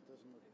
doesn't look.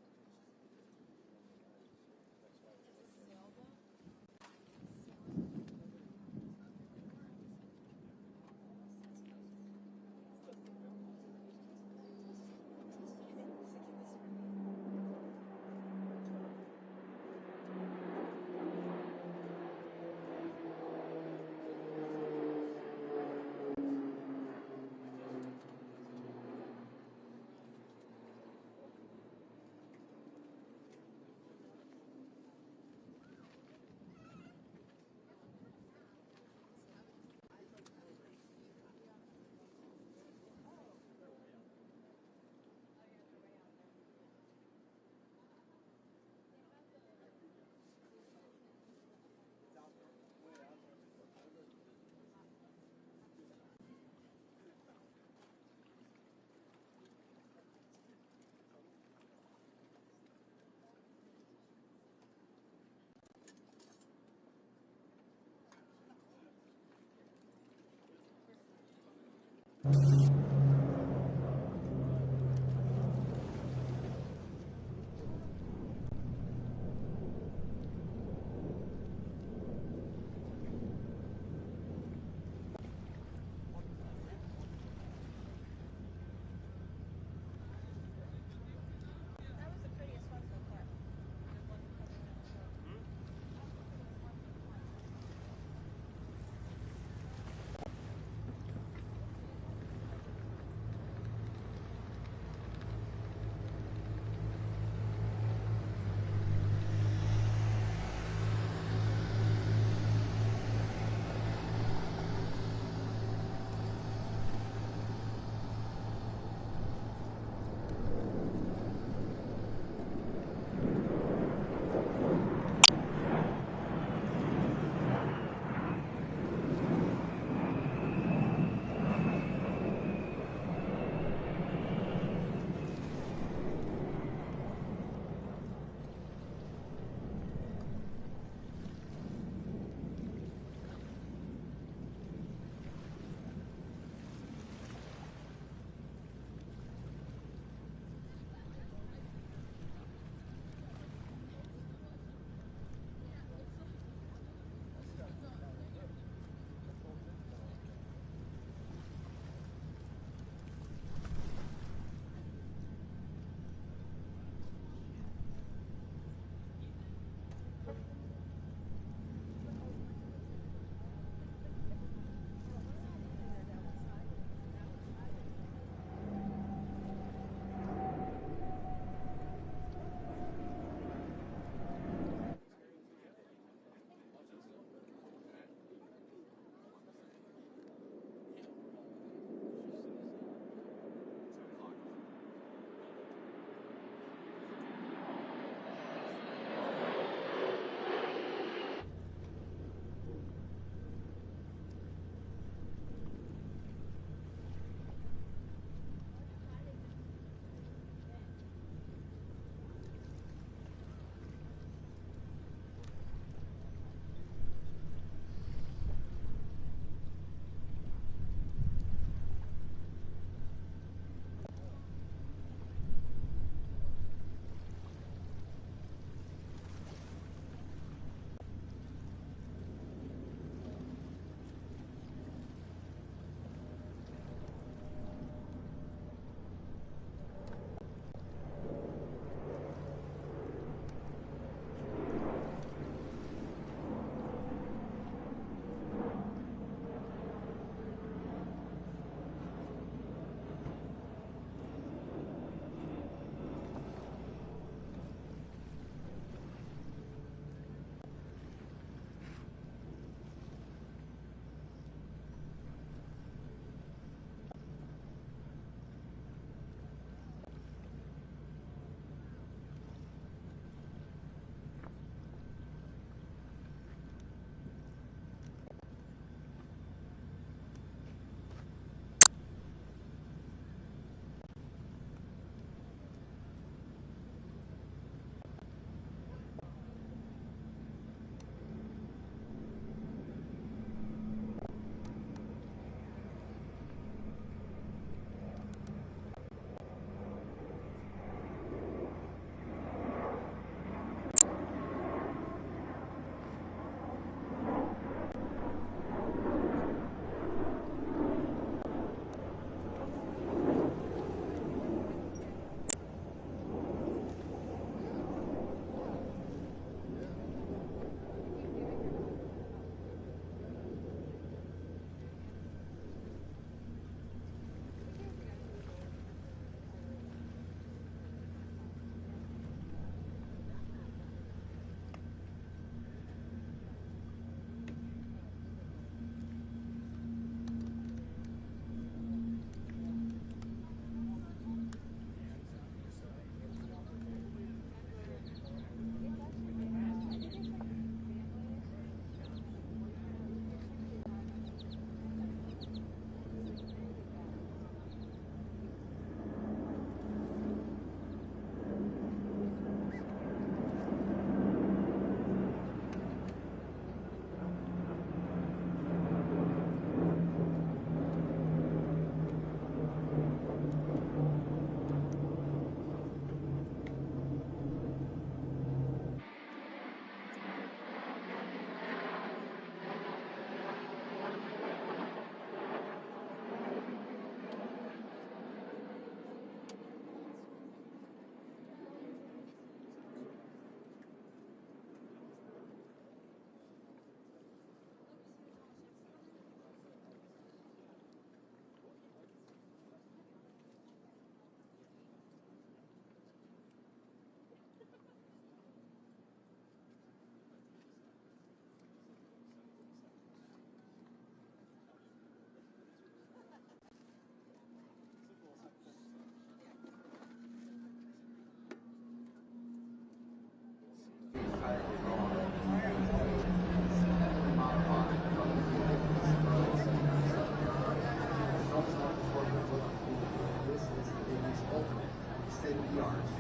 yards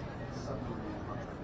submarine bunker.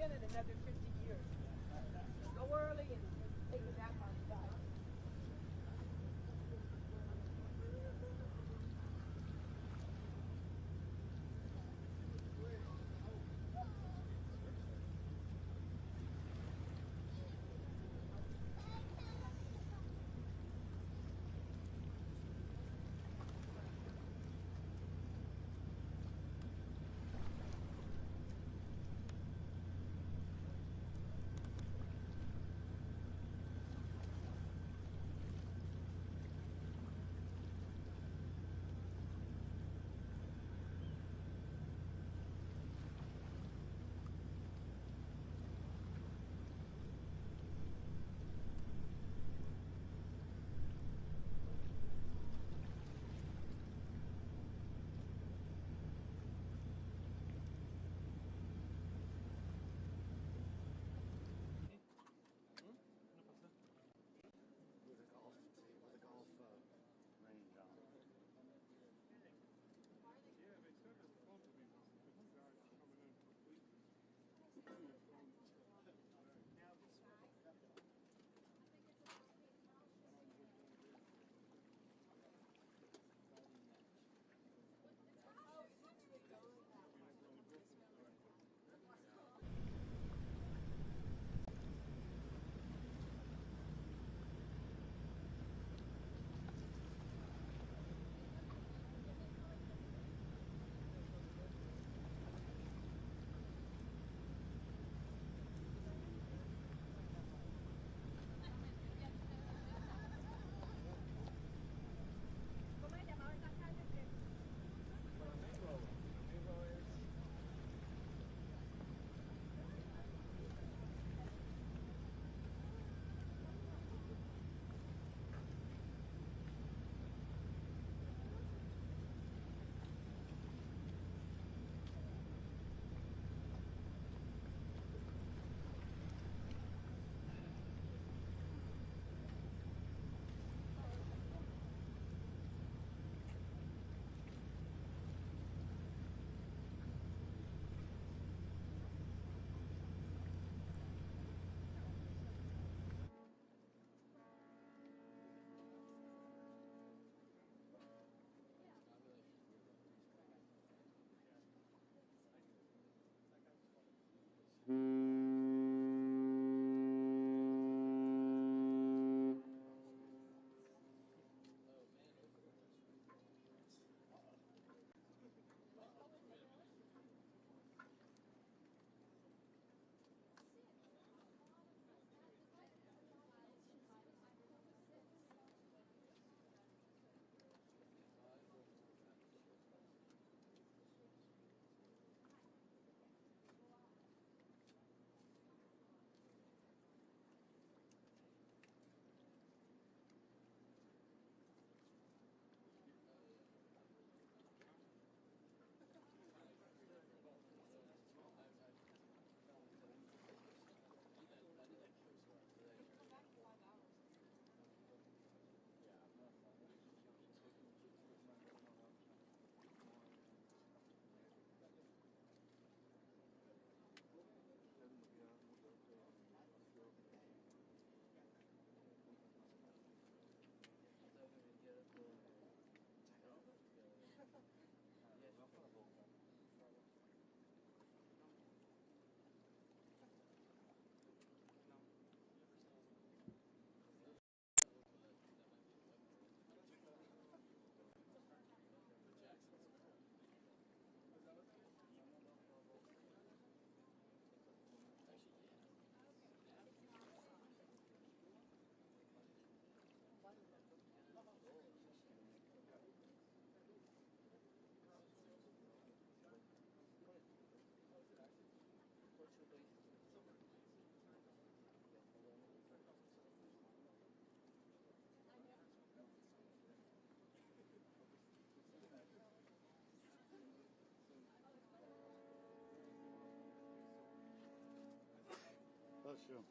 again in another 50 years. Go early and take a nap on the diet. Sure.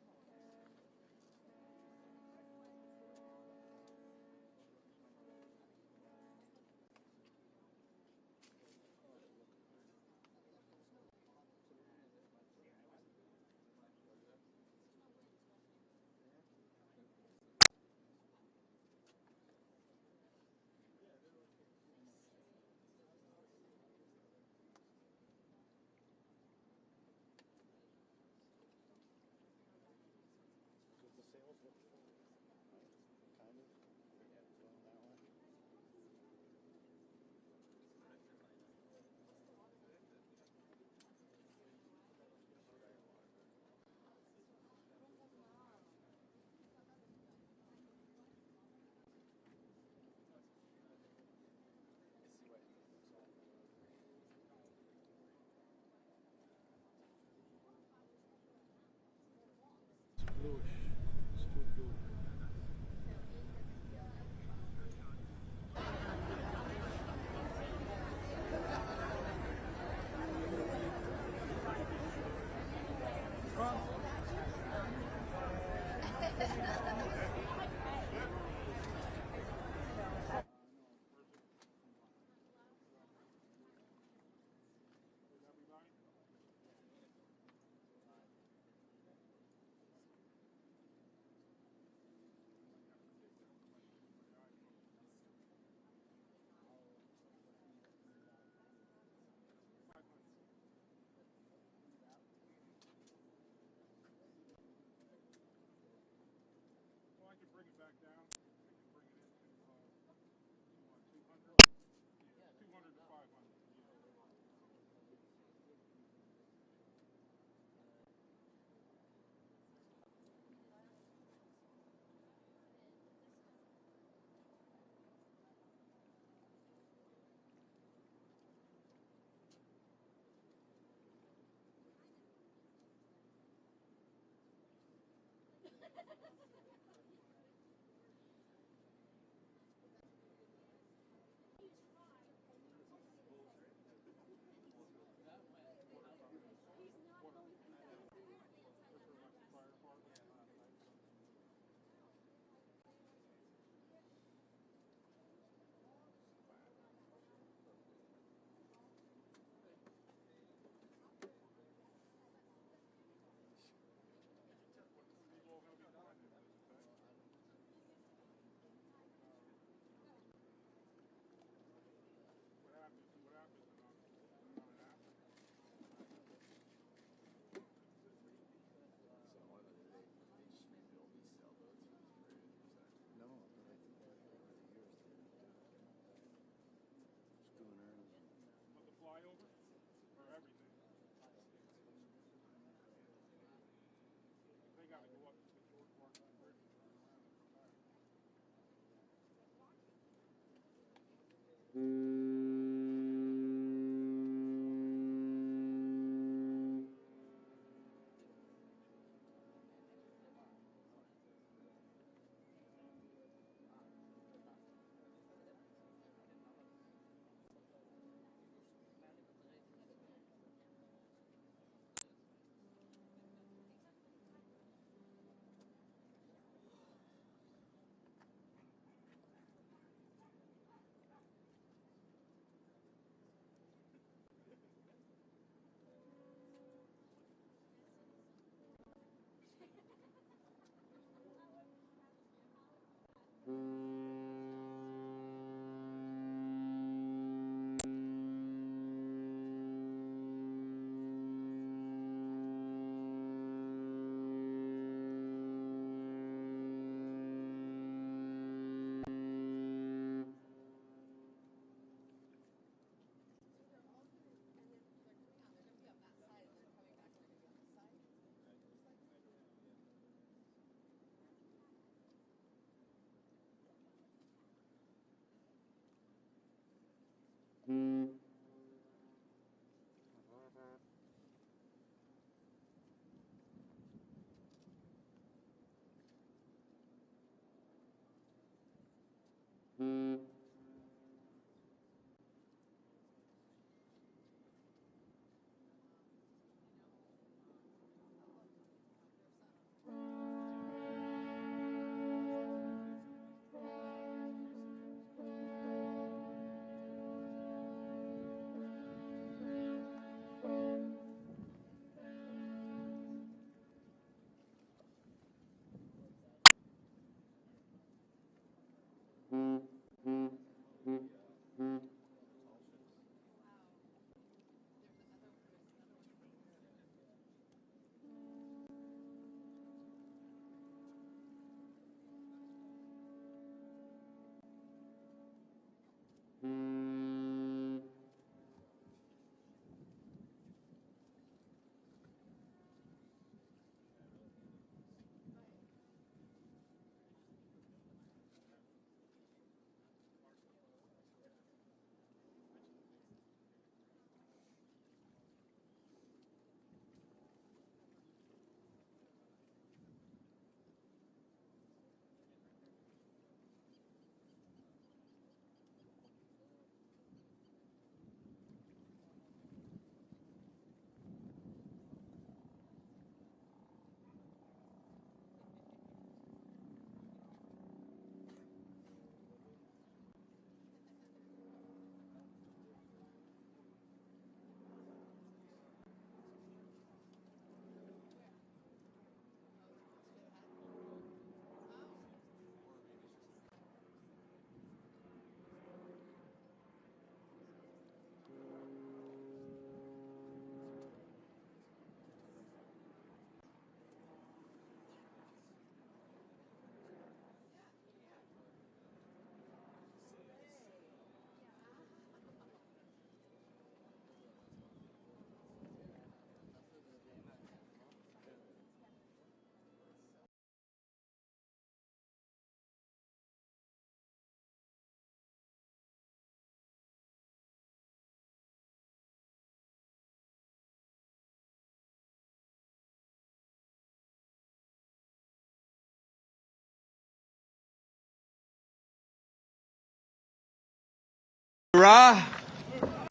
Hurrah!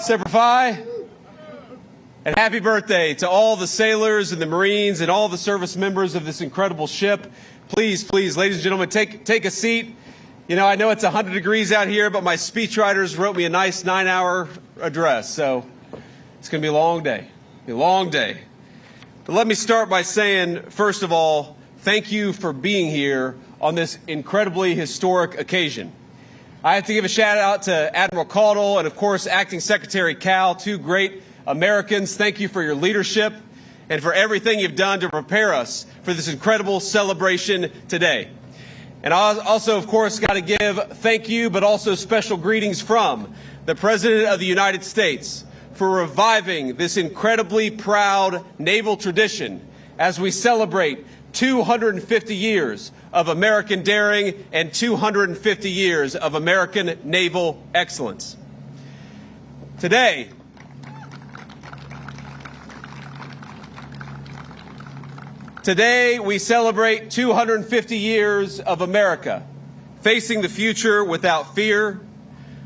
Semper Fi! And happy birthday to all the sailors and the Marines and all the service members of this incredible ship. Please, please, ladies and gentlemen, take a seat. You know, I know it's 100 degrees out here, but my speechwriters wrote me a nice 9-hour address, so it's going to be a long day. Be a long day. But let me start by saying, first of all, thank you for being here on this incredibly historic occasion. I have to give a shout out to Admiral Caudle and, of course, Acting Secretary Cal, two great Americans. Thank you for your leadership and for everything you've done to prepare us for this incredible celebration today. And I also, of course, got to give thank you, but also special greetings from the President of the United States for reviving this incredibly proud naval tradition as we celebrate 250 years of American daring and 250 years of American naval excellence. Today, we celebrate 250 years of America facing the future without fear.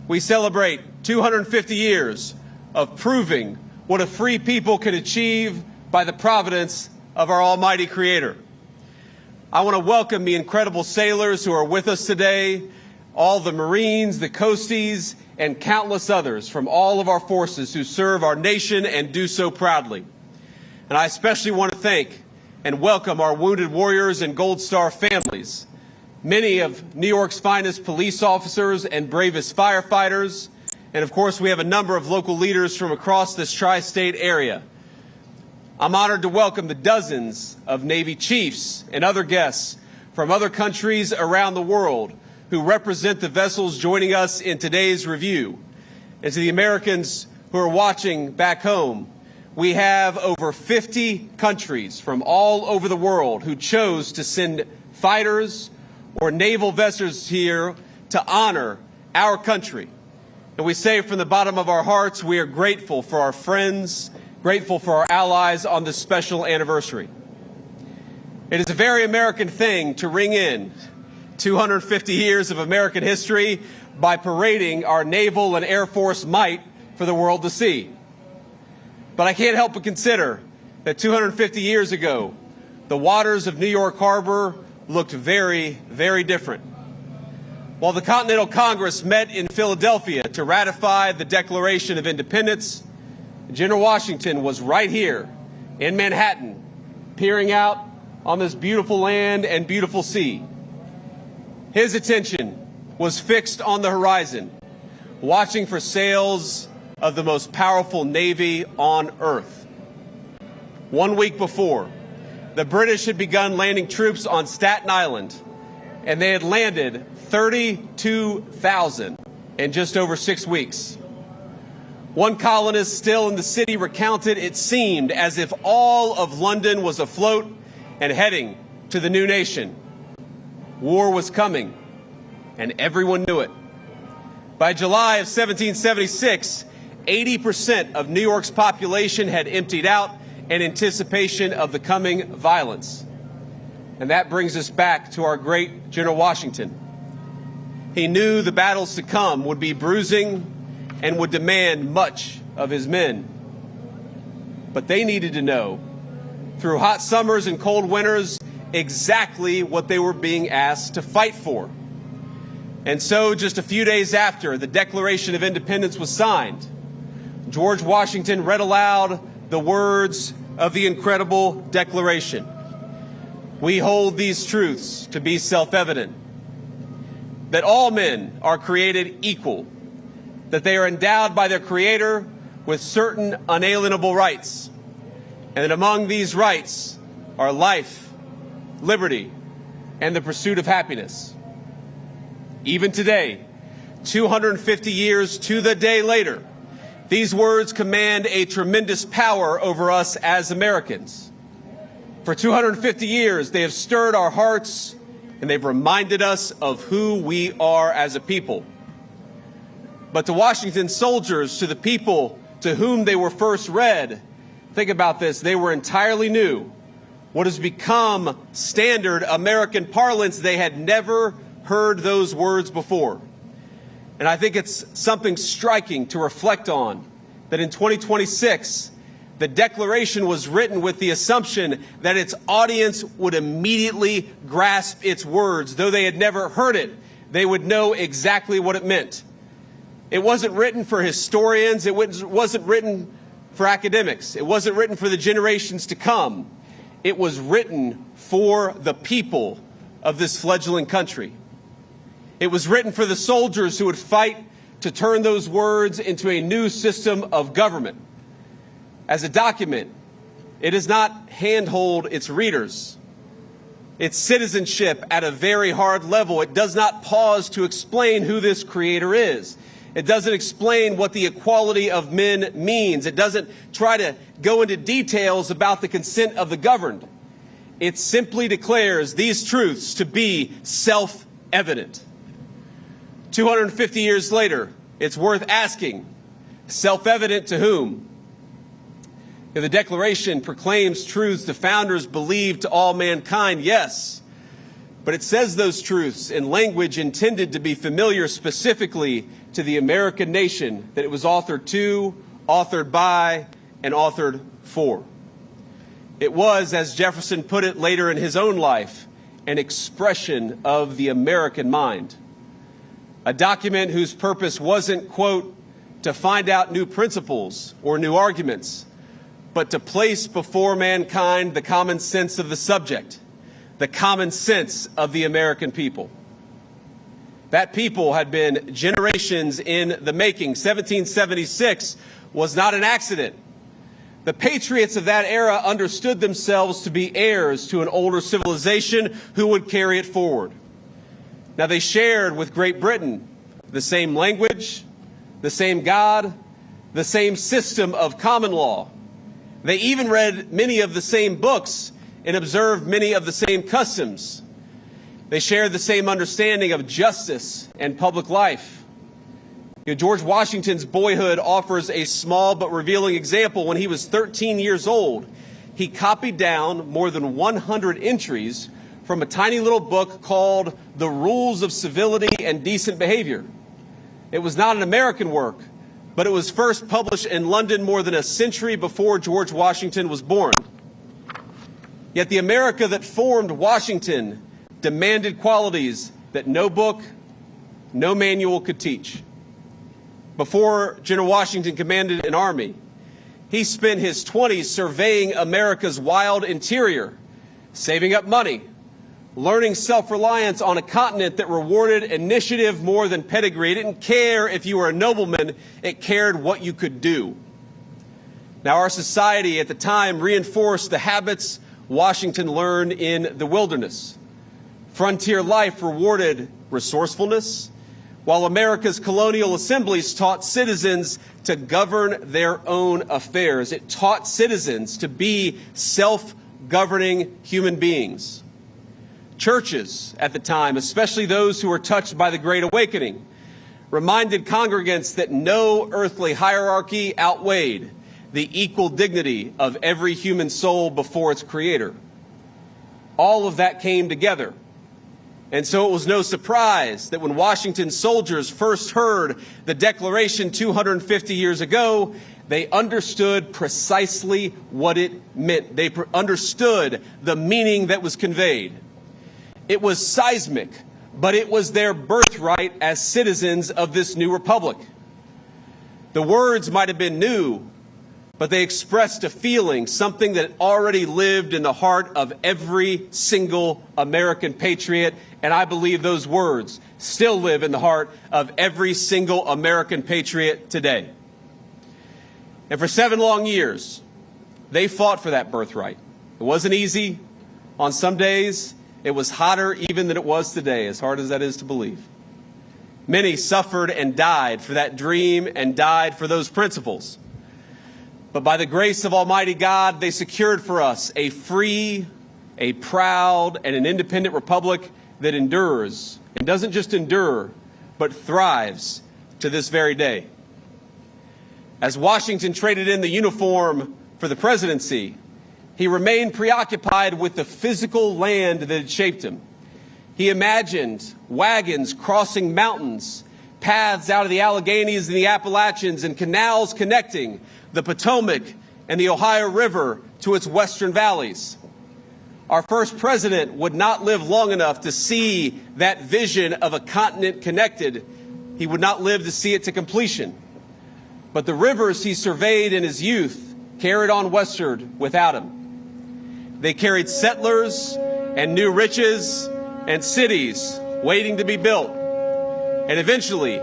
We celebrate 250 years of proving what a free people can achieve by the providence of our almighty Creator. I want to welcome the incredible sailors who are with us today, all the Marines, the Coasties, and countless others from all of our forces who serve our nation and do so proudly. And I especially want to thank and welcome our wounded warriors and Gold Star families, many of New York's finest police officers and bravest firefighters, and of course we have a number of local leaders from across this tri-state area. I'm honored to welcome the dozens of Navy chiefs and other guests from other countries around the world who represent the vessels joining us in today's review. And to the Americans who are watching back home, we have over 50 countries from all over the world who chose to send fighters or naval vessels here to honor our country. And we say from the bottom of our hearts, we are grateful for our friends, grateful for our allies on this special anniversary. It is a very American thing to ring in 250 years of American history by parading our naval and air force might for the world to see. But I can't help but consider that 250 years ago, the waters of New York Harbor looked very, very different. While the Continental Congress met in Philadelphia to ratify the Declaration of Independence, General Washington was right here in Manhattan, peering out on this beautiful land and beautiful sea. His attention was fixed on the horizon, watching for sails of the most powerful navy on earth. 1 week before, the British had begun landing troops on Staten Island, and they had landed 32,000 in just over 6 weeks. One colonist still in the city recounted it seemed as if all of London was afloat and heading to the new nation. War was coming, and everyone knew it. By July of 1776, 80% of New York's population had emptied out in anticipation of the coming violence. And that brings us back to our great General Washington. He knew the battles to come would be bruising and would demand much of his men. But they needed to know, through hot summers and cold winters, exactly what they were being asked to fight for. And so, just a few days after the Declaration of Independence was signed, George Washington read aloud the words of the incredible Declaration. We hold these truths to be self-evident, that all men are created equal, that they are endowed by their Creator with certain unalienable rights, and that among these rights are life, liberty, and the pursuit of happiness. Even today, 250 years to the day later, these words command a tremendous power over us as Americans. For 250 years, they have stirred our hearts, and they've reminded us of who we are as a people. But to Washington's soldiers, to the people to whom they were first read, think about this, they were entirely new. What has become standard American parlance, they had never heard those words before. And I think it's something striking to reflect on, that in 2026, the Declaration was written with the assumption that its audience would immediately grasp its words. Though they had never heard it, they would know exactly what it meant. It wasn't written for historians. It wasn't written for academics. It wasn't written for the generations to come. It was written for the people of this fledgling country. It was written for the soldiers who would fight to turn those words into a new system of government. As a document, it does not handhold its readers. Its citizenship at a very hard level. It does not pause to explain who this Creator is. It doesn't explain what the equality of men means. It doesn't try to go into details about the consent of the governed. It simply declares these truths to be self-evident. 250 years later, it's worth asking, self-evident to whom? The Declaration proclaims truths the founders believed to all mankind, yes, but it says those truths in language intended to be familiar specifically to the American nation that it was authored to, authored by, and authored for. It was, as Jefferson put it later in his own life, an expression of the American mind. A document whose purpose wasn't, quote, to find out new principles or new arguments, but to place before mankind the common sense of the subject, the common sense of the American people. That people had been generations in the making. 1776 was not an accident. The patriots of that era understood themselves to be heirs to an older civilization who would carry it forward. Now, they shared with Great Britain the same language, the same God, the same system of common law. They even read many of the same books and observed many of the same customs. They shared the same understanding of justice and public life. George Washington's boyhood offers a small but revealing example. When he was 13 years old, he copied down more than 100 entries from a tiny little book called The Rules of Civility and Decent Behavior. It was not an American work, but it was first published in London more than a century before George Washington was born. Yet the America that formed Washington demanded qualities that no book, no manual could teach. Before General Washington commanded an army, he spent his 20s surveying America's wild interior, saving up money, learning self-reliance on a continent that rewarded initiative more than pedigree. It didn't care if you were a nobleman, it cared what you could do. Now, our society at the time reinforced the habits Washington learned in the wilderness. Frontier life rewarded resourcefulness, while America's colonial assemblies taught citizens to govern their own affairs. It taught citizens to be self-governing human beings. Churches at the time, especially those who were touched by the Great Awakening, reminded congregants that no earthly hierarchy outweighed the equal dignity of every human soul before its creator. All of that came together. And so it was no surprise that when Washington's soldiers first heard the Declaration 250 years ago, they understood precisely what it meant. They understood the meaning that was conveyed. It was seismic, but it was their birthright as citizens of this new republic. The words might have been new, but they expressed a feeling, something that already lived in the heart of every single American patriot, and I believe those words still live in the heart of every single American patriot today. And for 7 long years, they fought for that birthright. It wasn't easy. On some days, it was hotter even than it was today, as hard as that is to believe. Many suffered and died for that dream and died for those principles. But by the grace of Almighty God, they secured for us a free, a proud, and an independent republic that endures, and doesn't just endure, but thrives to this very day. As Washington traded in the uniform for the presidency, he remained preoccupied with the physical land that had shaped him. He imagined wagons crossing mountains, paths out of the Alleghenies and the Appalachians, and canals connecting the Potomac and the Ohio River to its western valleys. Our first president would not live long enough to see that vision of a continent connected. He would not live to see it to completion. But the rivers he surveyed in his youth carried on westward without him. They carried settlers and new riches and cities waiting to be built. And eventually,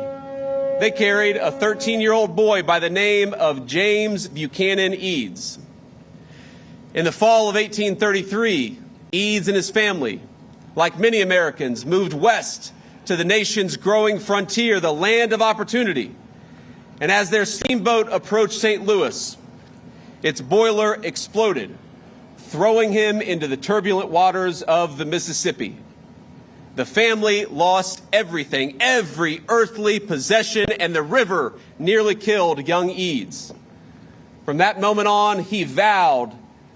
they carried a 13-year-old boy by the name of James Buchanan Eads. In the fall of 1833, Eads and his family, like many Americans, moved west to the nation's growing frontier, the land of opportunity. And as their steamboat approached St. Louis, its boiler exploded, throwing him into the turbulent waters of the Mississippi. The family lost everything, every earthly possession, and the river nearly killed young Eads. From that moment on, he vowed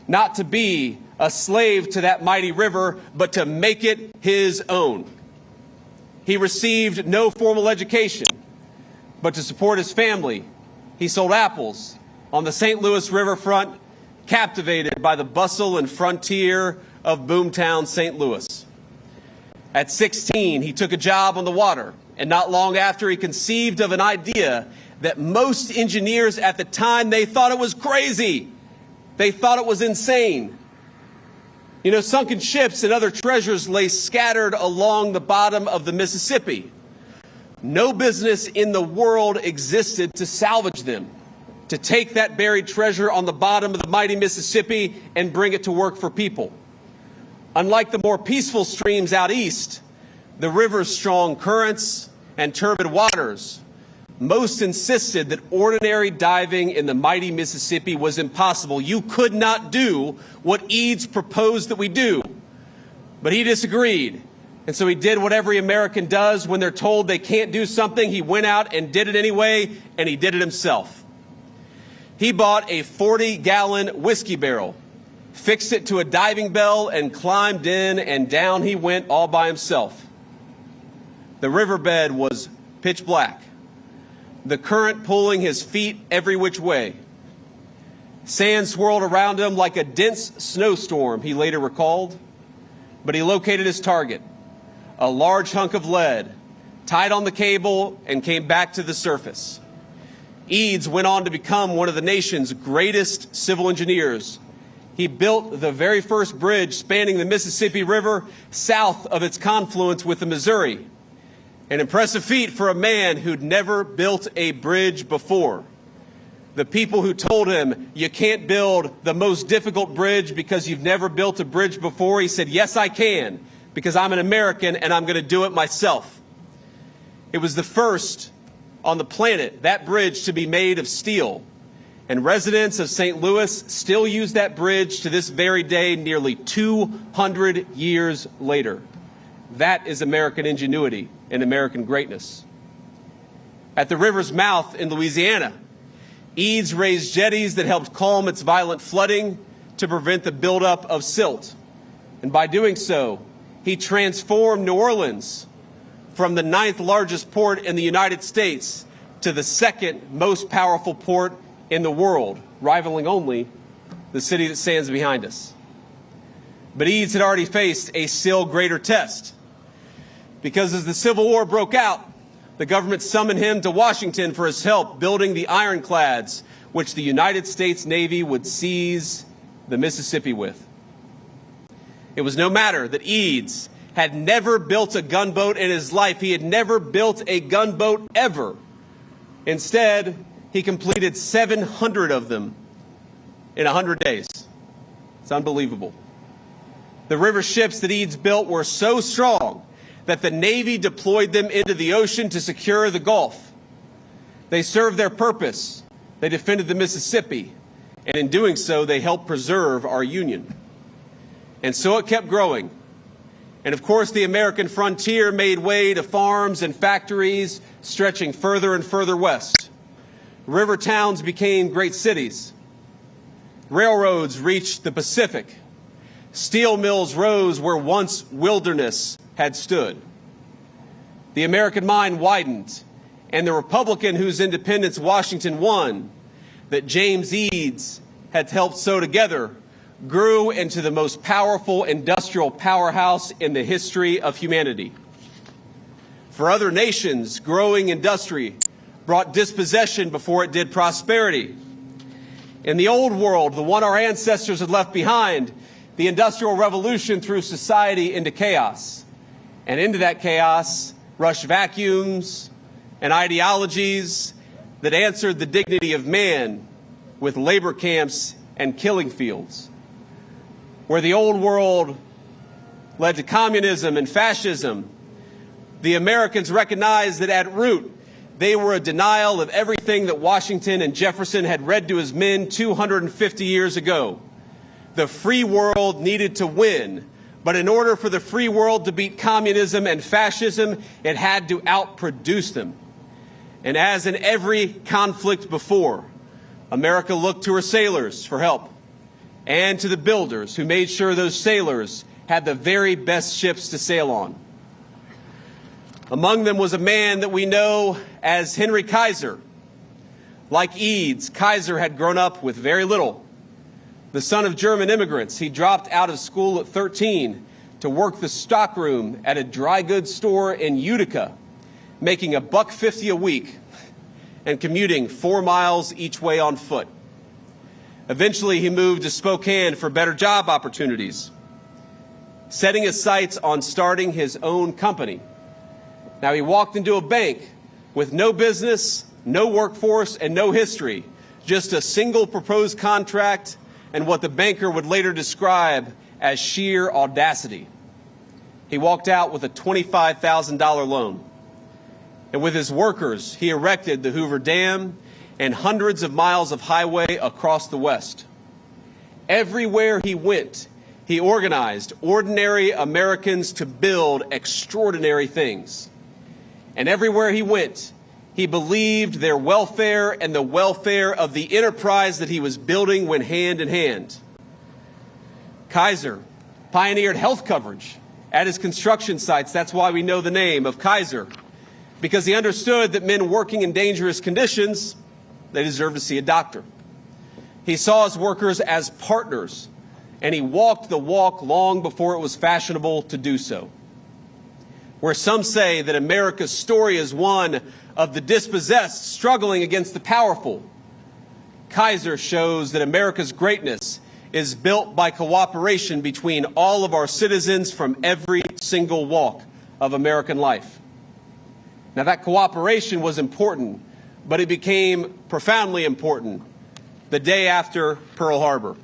not to be a slave to that mighty river, but to make it his own. He received no formal education, but to support his family, he sold apples on the St. Louis riverfront, captivated by the bustle and frontier of boomtown St. Louis. At 16, he took a job on the water, and not long after, he conceived of an idea that most engineers at the time, they thought it was crazy. They thought it was insane. You know, sunken ships and other treasures lay scattered along the bottom of the Mississippi. No business in the world existed to salvage them, to take that buried treasure on the bottom of the mighty Mississippi and bring it to work for people. Unlike the more peaceful streams out east, the river's strong currents and turbid waters, most insisted that ordinary diving in the mighty Mississippi was impossible. You could not do what Eads proposed that we do. But he disagreed. And so he did what every American does when they're told they can't do something. He went out and did it anyway, and he did it himself. He bought a 40-gallon whiskey barrel, fixed it to a diving bell, and climbed in, and down he went all by himself. The riverbed was pitch black. the current pulling his feet every which way. Sand swirled around him like a dense snowstorm, he later recalled, but he located his target, a large hunk of lead, tied on the cable, and came back to the surface. Eads went on to become one of the nation's greatest civil engineers. He built the very first bridge spanning the Mississippi River south of its confluence with the Missouri, an impressive feat for a man who'd never built a bridge before. The people who told him, "You can't build the most difficult bridge because you've never built a bridge before," he said, "Yes, I can, because I'm an American and I'm going to do it myself." It was the first on the planet, that bridge, to be made of steel. And residents of St. Louis still use that bridge to this very day, nearly 200 years later. That is American ingenuity and American greatness. At the river's mouth in Louisiana, Eads raised jetties that helped calm its violent flooding to prevent the buildup of silt. And by doing so, he transformed New Orleans from the 9th largest port in the United States to the 2nd most powerful port in the world, rivaling only the city that stands behind us. But Eads had already faced a still greater test, because as the Civil War broke out, the government summoned him to Washington for his help building the ironclads which the United States Navy would seize the Mississippi with. It was no matter that Eads had never built a gunboat in his life. He had never built a gunboat ever. Instead, he completed 700 of them in 100 days. It's unbelievable. The river ships that Eads built were so strong that the Navy deployed them into the ocean to secure the Gulf. They served their purpose. They defended the Mississippi, and in doing so, they helped preserve our Union. And so it kept growing. And of course, the American frontier made way to farms and factories stretching further and further west. River towns became great cities. Railroads reached the Pacific. Steel mills rose where once wilderness had stood. The American mind widened, and the Republican whose independence Washington won, that James Eads had helped sew together, grew into the most powerful industrial powerhouse in the history of humanity. For other nations, growing industry brought dispossession before it did prosperity. In the old world, the one our ancestors had left behind, the Industrial Revolution threw society into chaos. And into that chaos rushed vacuums and ideologies that answered the dignity of man with labor camps and killing fields. Where the old world led to communism and fascism, the Americans recognized that at root, they were a denial of everything that Washington and Jefferson had read to his men 250 years ago. The free world needed to win, but in order for the free world to beat communism and fascism, it had to outproduce them. And as in every conflict before, America looked to her sailors for help, and to the builders who made sure those sailors had the very best ships to sail on. Among them was a man that we know as Henry Kaiser. Like Eads, Kaiser had grown up with very little. The son of German immigrants, he dropped out of school at 13 to work the stockroom at a dry goods store in Utica, making $1.50 a week and commuting 4 miles each way on foot. Eventually, he moved to Spokane for better job opportunities, setting his sights on starting his own company. Now, he walked into a bank with no business, no workforce, and no history, just a single proposed contract and what the banker would later describe as sheer audacity. He walked out with a $25,000 loan. And with his workers, he erected the Hoover Dam and hundreds of miles of highway across the West. Everywhere he went, he organized ordinary Americans to build extraordinary things. And everywhere he went, he believed their welfare and the welfare of the enterprise that he was building went hand in hand. Kaiser pioneered health coverage at his construction sites. That's why we know the name of Kaiser. because he understood that men working in dangerous conditions, they deserve to see a doctor. He saw his workers as partners, and he walked the walk long before it was fashionable to do so. Where some say that America's story is one of the dispossessed struggling against the powerful, Kaiser shows that America's greatness is built by cooperation between all of our citizens from every single walk of American life. Now, that cooperation was important, but it became profoundly important the day after Pearl Harbor.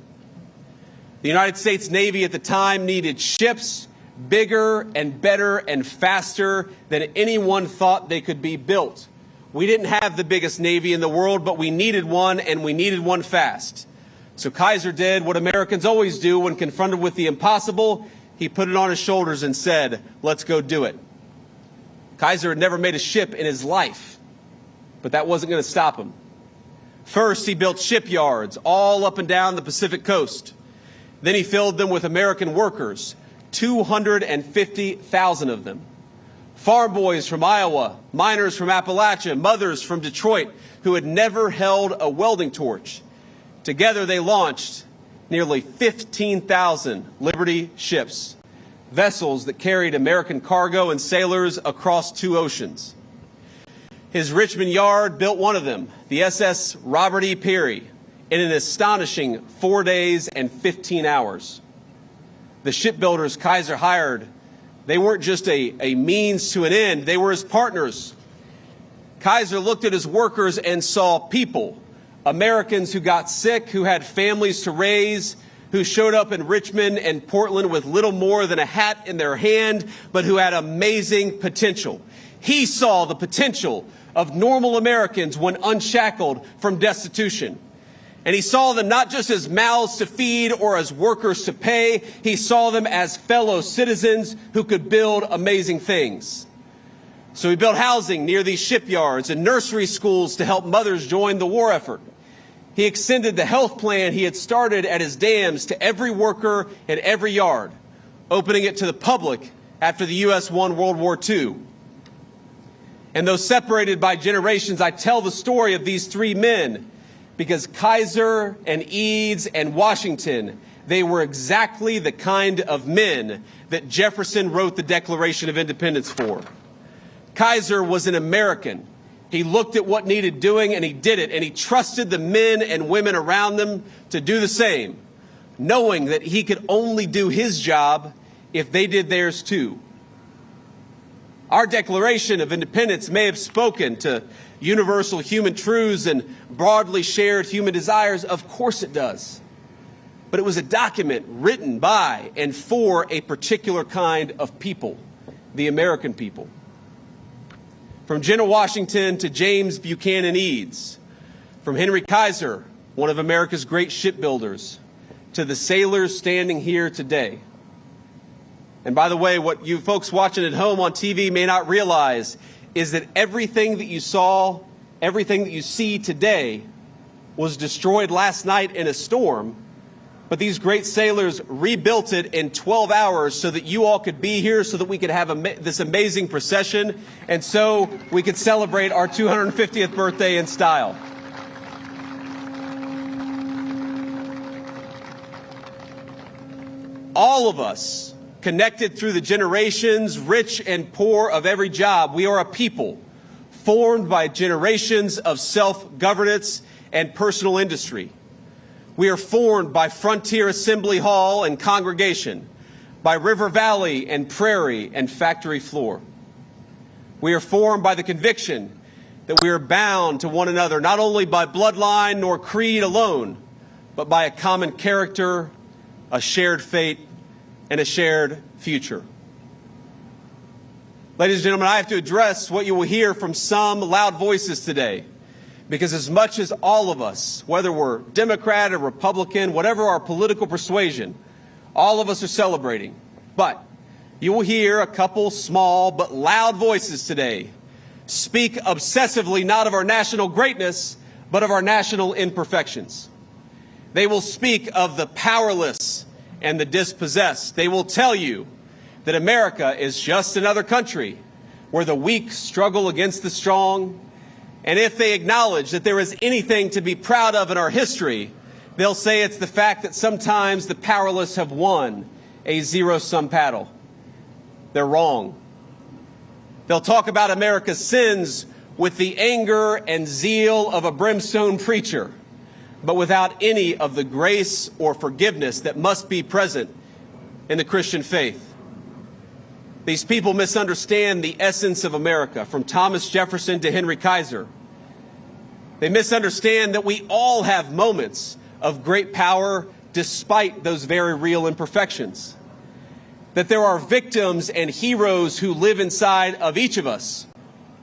The United States Navy at the time needed ships bigger and better and faster than anyone thought they could be built. We didn't have the biggest Navy in the world, but we needed one, and we needed one fast. So Kaiser did what Americans always do when confronted with the impossible. He put it on his shoulders and said, let's go do it. Kaiser had never made a ship in his life, but that wasn't going to stop him. First, he built shipyards all up and down the Pacific coast. Then he filled them with American workers, 250,000 of them. Farm boys from Iowa, miners from Appalachia, mothers from Detroit who had never held a welding torch. Together they launched nearly 15,000 Liberty ships, vessels that carried American cargo and sailors across 2 oceans. His Richmond Yard built one of them, the SS Robert E. Peary, in an astonishing 4 days and 15 hours. The shipbuilders Kaiser hired, they weren't just a means to an end, they were his partners. Kaiser looked at his workers and saw people, Americans who got sick, who had families to raise, who showed up in Richmond and Portland with little more than a hat in their hand, but who had amazing potential. He saw the potential of normal Americans when unshackled from destitution. And he saw them not just as mouths to feed or as workers to pay. He saw them as fellow citizens who could build amazing things. So he built housing near these shipyards and nursery schools to help mothers join the war effort. He extended the health plan he had started at his dams to every worker at every yard, opening it to the public after the U.S. won World War II. And though separated by generations, I tell the story of these 3 men because Kaiser and Eads and Washington, they were exactly the kind of men that Jefferson wrote the Declaration of Independence for. Kaiser was an American. He looked at what needed doing and he did it, and he trusted the men and women around them to do the same, knowing that he could only do his job if they did theirs too. Our Declaration of Independence may have spoken to universal human truths and broadly shared human desires. Of course it does. But it was a document written by and for a particular kind of people, the American people. From Jenna Washington to James Buchanan Eads, from Henry Kaiser, one of America's great shipbuilders, to the sailors standing here today. And by the way, what you folks watching at home on TV may not realize is that everything that you saw, everything that you see today was destroyed last night in a storm, but these great sailors rebuilt it in 12 hours so that you all could be here, so that we could have this amazing procession, and so we could celebrate our 250th birthday in style. All of us, connected through the generations, rich and poor of every job, we are a people formed by generations of self-governance and personal industry. We are formed by Frontier Assembly Hall and congregation, by River Valley and prairie and factory floor. We are formed by the conviction that we are bound to one another, not only by bloodline nor creed alone, but by a common character, a shared fate, and a shared future. Ladies and gentlemen, I have to address what you will hear from some loud voices today, because as much as all of us, whether we're Democrat or Republican, whatever our political persuasion, all of us are celebrating. But you will hear a couple small but loud voices today speak obsessively not of our national greatness, but of our national imperfections. They will speak of the powerless and the dispossessed. They will tell you that America is just another country where the weak struggle against the strong. And if they acknowledge that there is anything to be proud of in our history, they'll say it's the fact that sometimes the powerless have won a zero-sum battle. They're wrong. They'll talk about America's sins with the anger and zeal of a brimstone preacher, but without any of the grace or forgiveness that must be present in the Christian faith. These people misunderstand the essence of America, from Thomas Jefferson to Henry Kaiser. They misunderstand that we all have moments of great power despite those very real imperfections. That there are victims and heroes who live inside of each of us,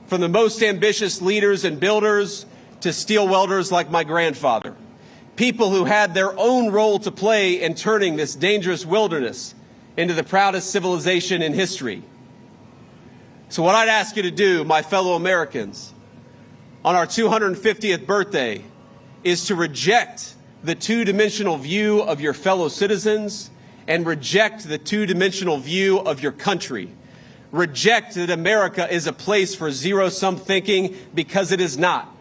from the most ambitious leaders and builders to steel welders like my grandfather. People who had their own role to play in turning this dangerous wilderness into the proudest civilization in history. So what I'd ask you to do, my fellow Americans, on our 250th birthday, is to reject the two-dimensional view of your fellow citizens and reject the two-dimensional view of your country. Reject that America is a place for zero-sum thinking, because it is not.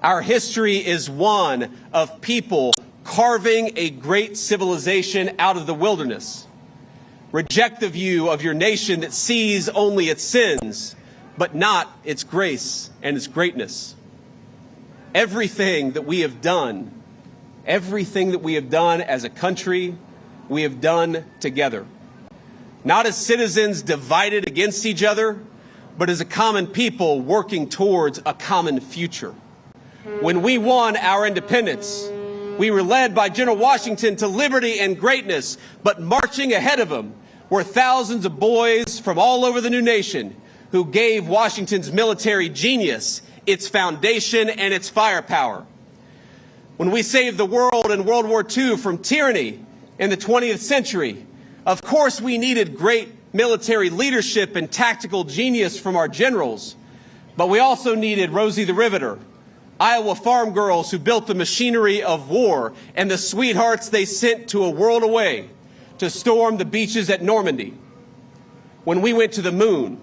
Our history is one of people carving a great civilization out of the wilderness. Reject the view of your nation that sees only its sins, but not its grace and its greatness. Everything that we have done as a country, we have done together. Not as citizens divided against each other, but as a common people working towards a common future. When we won our independence, we were led by General Washington to liberty and greatness, but marching ahead of him were thousands of boys from all over the new nation who gave Washington's military genius its foundation and its firepower. When we saved the world in World War II from tyranny in the 20th century, of course we needed great military leadership and tactical genius from our generals, but we also needed Rosie the Riveter, Iowa farm girls who built the machinery of war, and the sweethearts they sent to a world away to storm the beaches at Normandy. When we went to the moon,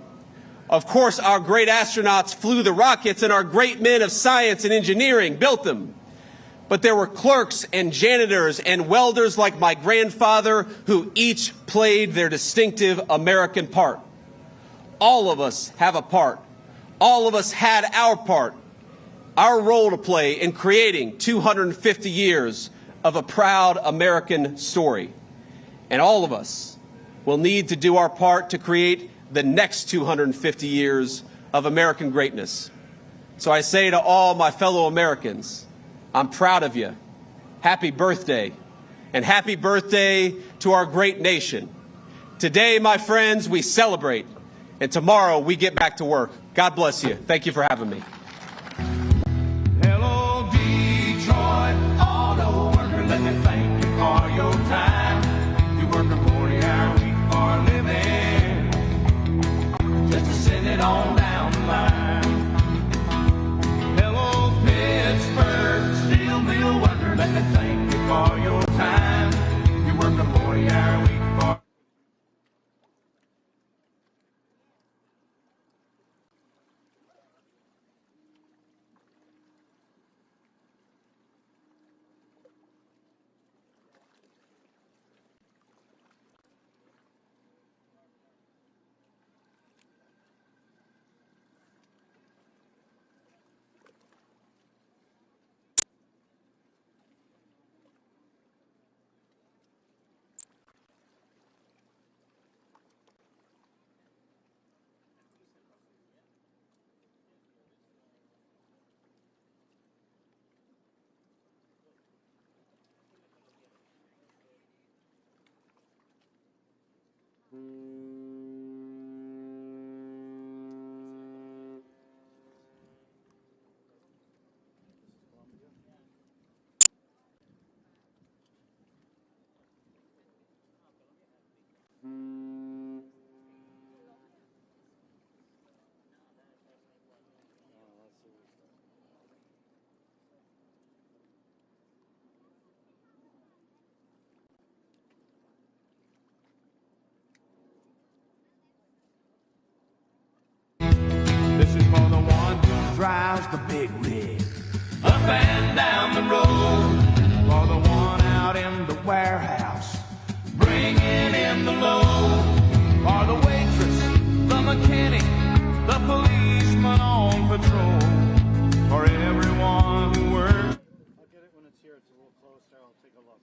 of course our great astronauts flew the rockets and our great men of science and engineering built them. But there were clerks and janitors and welders like my grandfather who each played their distinctive American part. All of us have a part. All of us had our part, our role to play in creating 250 years of a proud American story. And all of us will need to do our part to create the next 250 years of American greatness. So I say to all my fellow Americans, I'm proud of you. Happy birthday. And happy birthday to our great nation. Today, my friends, we celebrate. And tomorrow we get back to work. God bless you. Thank you for having me. Hello, Detroit auto worker, let me thank you for your time. You work a 40-hour week for a living, just to send it on down the line. Hello, Pittsburgh steel mill worker, let me thank you for your time. You work a 40-hour week for drives the big rig. Up and down the road, or the one out in the warehouse, bringing in the load. Or the waitress, the mechanic, the policeman on patrol. For everyone who works. I'll get it when it's here. It's a little closer. I'll take a look.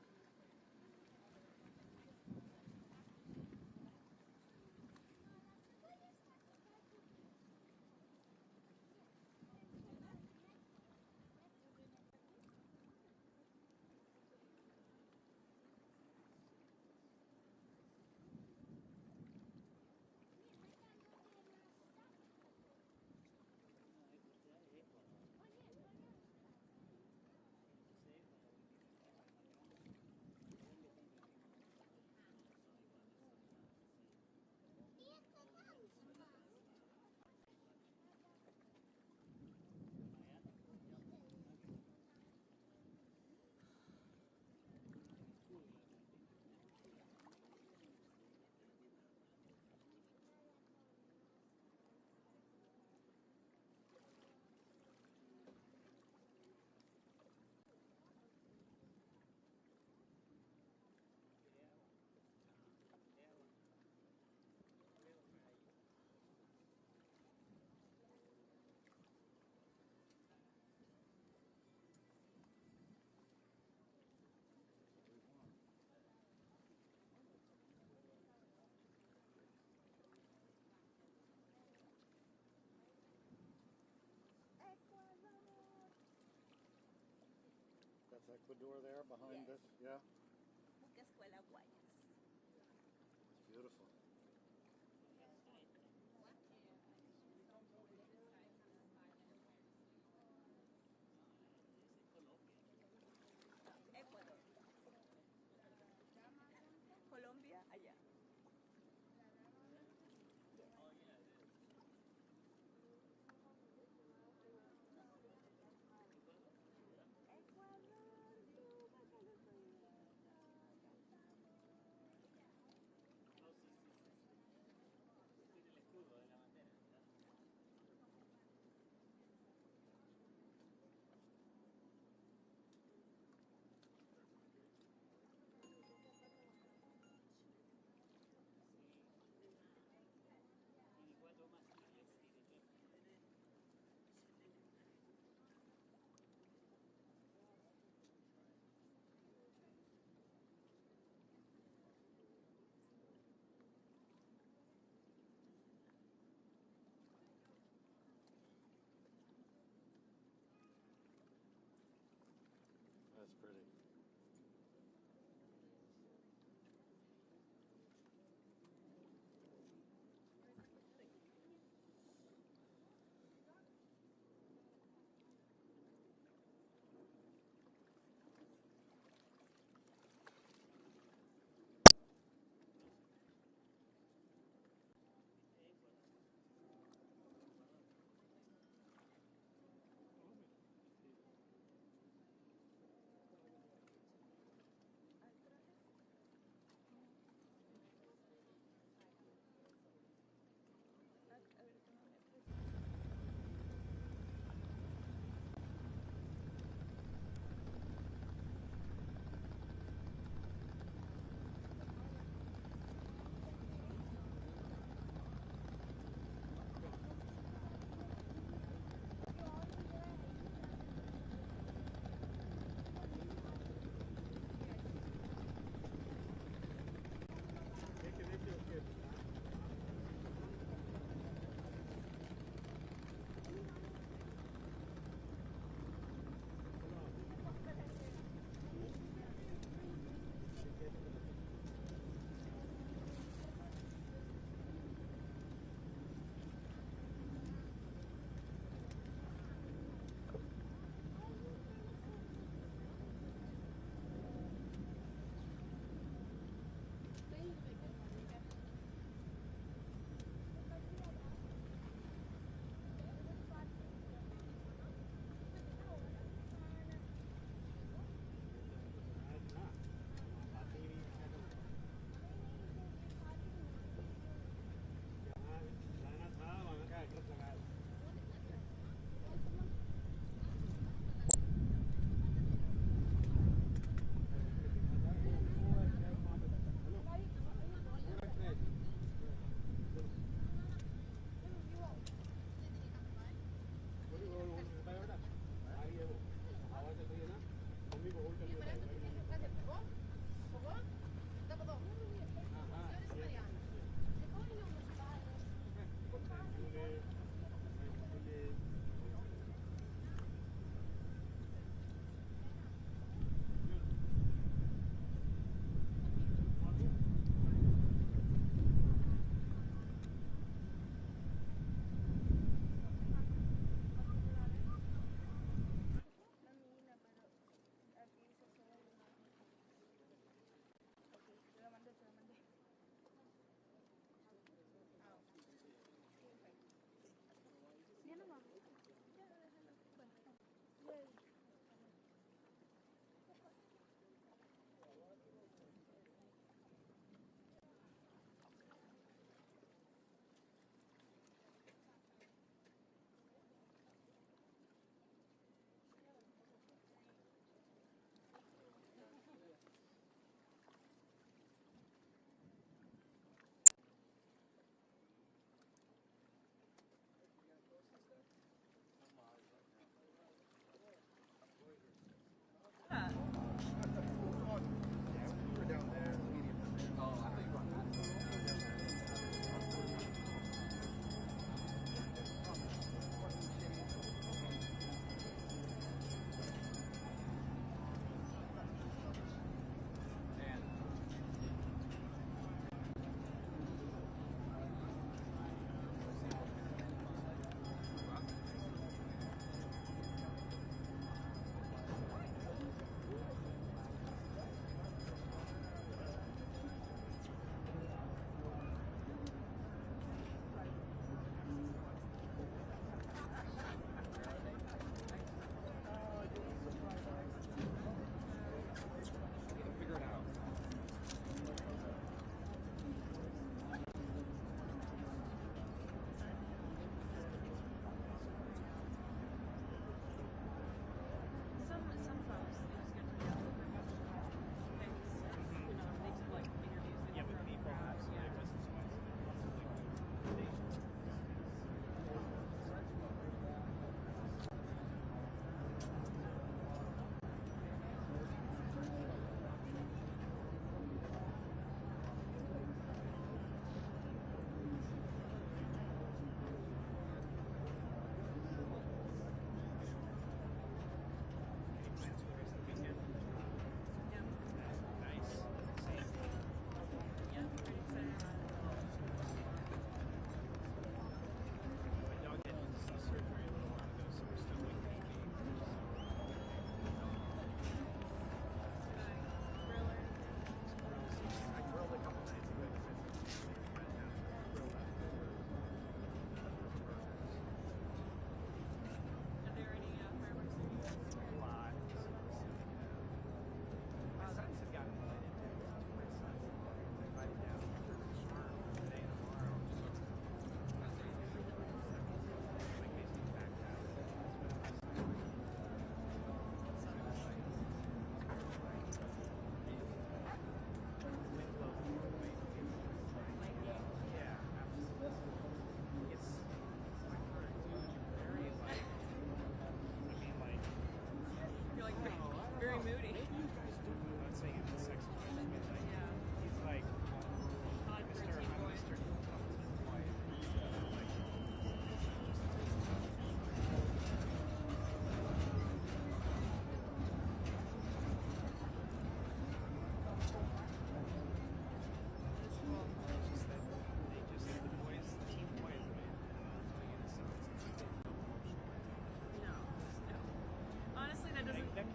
That's Ecuador there behind this. Yeah. Escuela Guayas. Beautiful. Ecuador. Colombia, allá. That's pretty.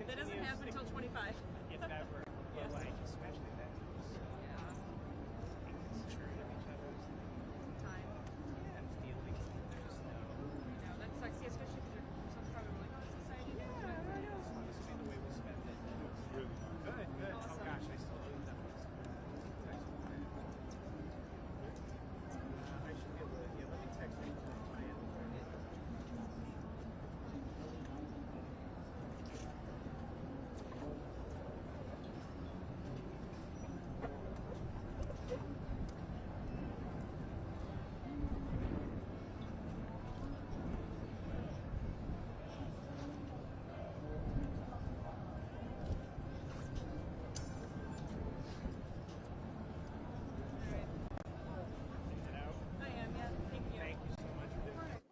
That doesn't happen until 25. If ever, but like, especially that. Yeah. Being considerate of each other's Time. and feelings. There's no. No, that's sexy, especially because you're so strong. I'm like, oh, it's exciting. Yeah, I know. This will be the way we spend it. Really fun. Good, good. Awesome. Oh gosh, I still lose that one. I should be able to, yeah, let me text you when I end the recording. I am, yeah. Thank you. Thank you so much for doing it.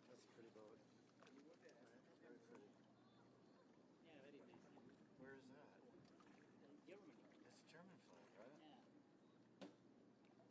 That's a pretty boat. Very pretty. Yeah, very nice. Where is that? Germany. It's a German flag, right? Yeah. Yeah.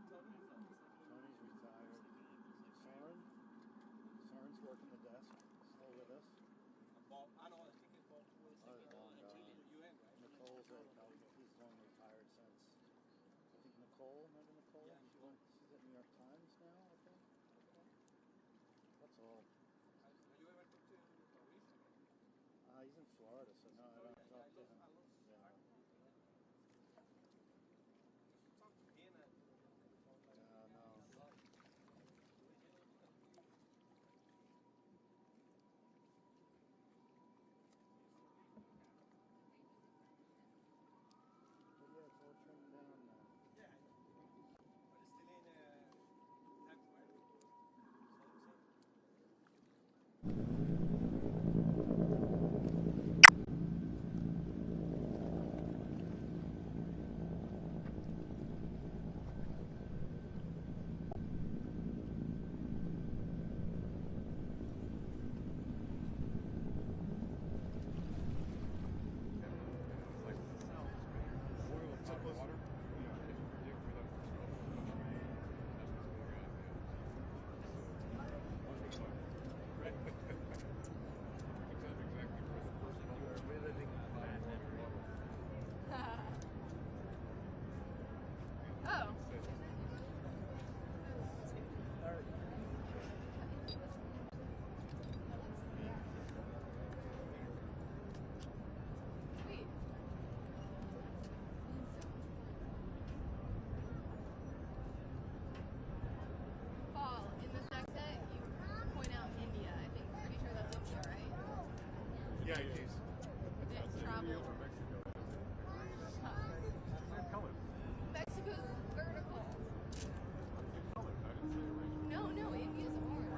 Tony's retired. Soren's working the desk, still with us. Oh, long gone. Nicole's he's long retired since. I think Nicole, remember Nicole? She's at New York Times now, I think. That's all. He's in Florida, so no, I don't talk to him. Yeah. No. But yeah, it's all trimmed down now. Oh. Sweet. Paul, in this next set, you point out India. I think, pretty sure that's India, right? Yeah, it is. It traveled. Mexico's vertical. No, India's orange.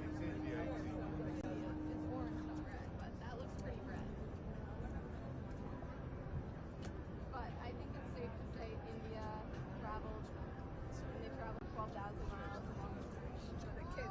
It's India. It's orange, not red, but that looks pretty red. But I think it's safe to say India traveled, when they traveled 12,000 miles along the coast. The kids.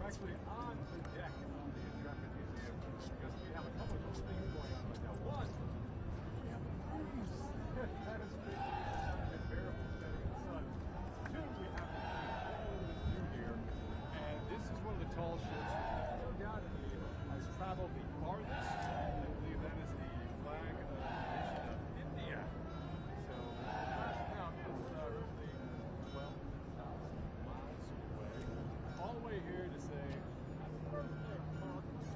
actually on the deck of the Intrepid Museum because we have a couple of those things going on right now. One, we have the cruise. That is crazy. It's unbearable standing in the sun. Two, we have the all this new here. And this is one of the tall ships which no doubt has traveled the farthest. I believe that is the flag of the nation of India. So last count is roughly 12,000 miles away. All the way here to say happy birthday, Mark. So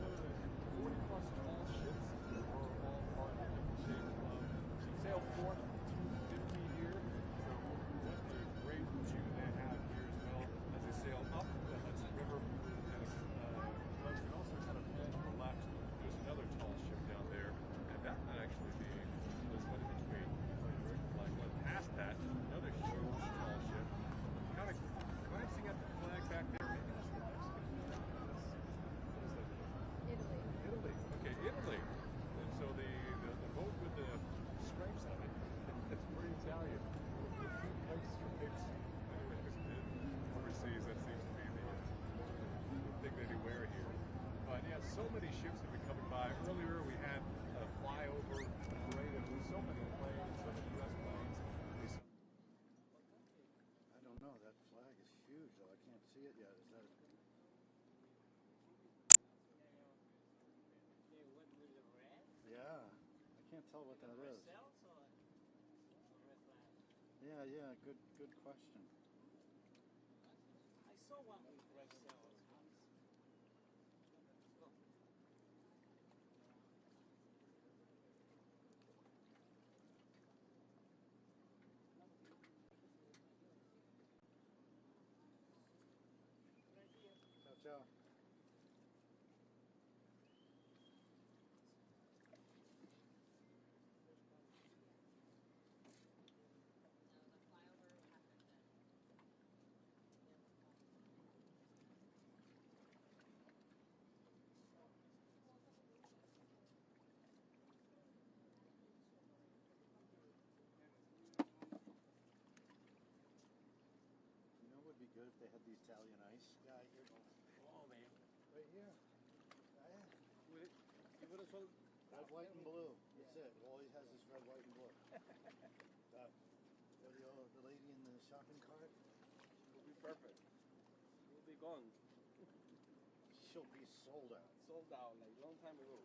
this is one of the 40 plus tall ships that are all part of the shape of. She sailed forth 250 here. So what a great view they have here as well as they sail up the Hudson River. And folks can also kind of head to the left. There's another tall ship down there, and that might actually be this one in between. Like one past that, another huge tall ship. Kind of glancing at the flag back there. Maybe that's the Mexican flag. What is that? Italy. Italy. Okay, Italy. And so the boat with the stripes on it, it's pretty Italian. The two white stripes. Anyways, overseas, that seems to be the thing that they wear here. But yeah, so many ships have been coming by. Earlier we had a flyover parade of so many planes, so many U.S. planes. I don't know. That flag is huge, though. I can't see it yet. Is that? They went with the red Yeah. I can't tell what that is. cells or red flag? Yeah. Good question. I saw one with red cells. Ciao, ciao. You know what would be good if they had the Italian ice? Yeah, here. Oh, man. Right here. Would it? Give it a little. Red, white, and blue. That's it. All he has is red, white, and blue. The lady in the shopping cart, Will be perfect. Will be gone. she'll be sold out. Sold out like long time ago.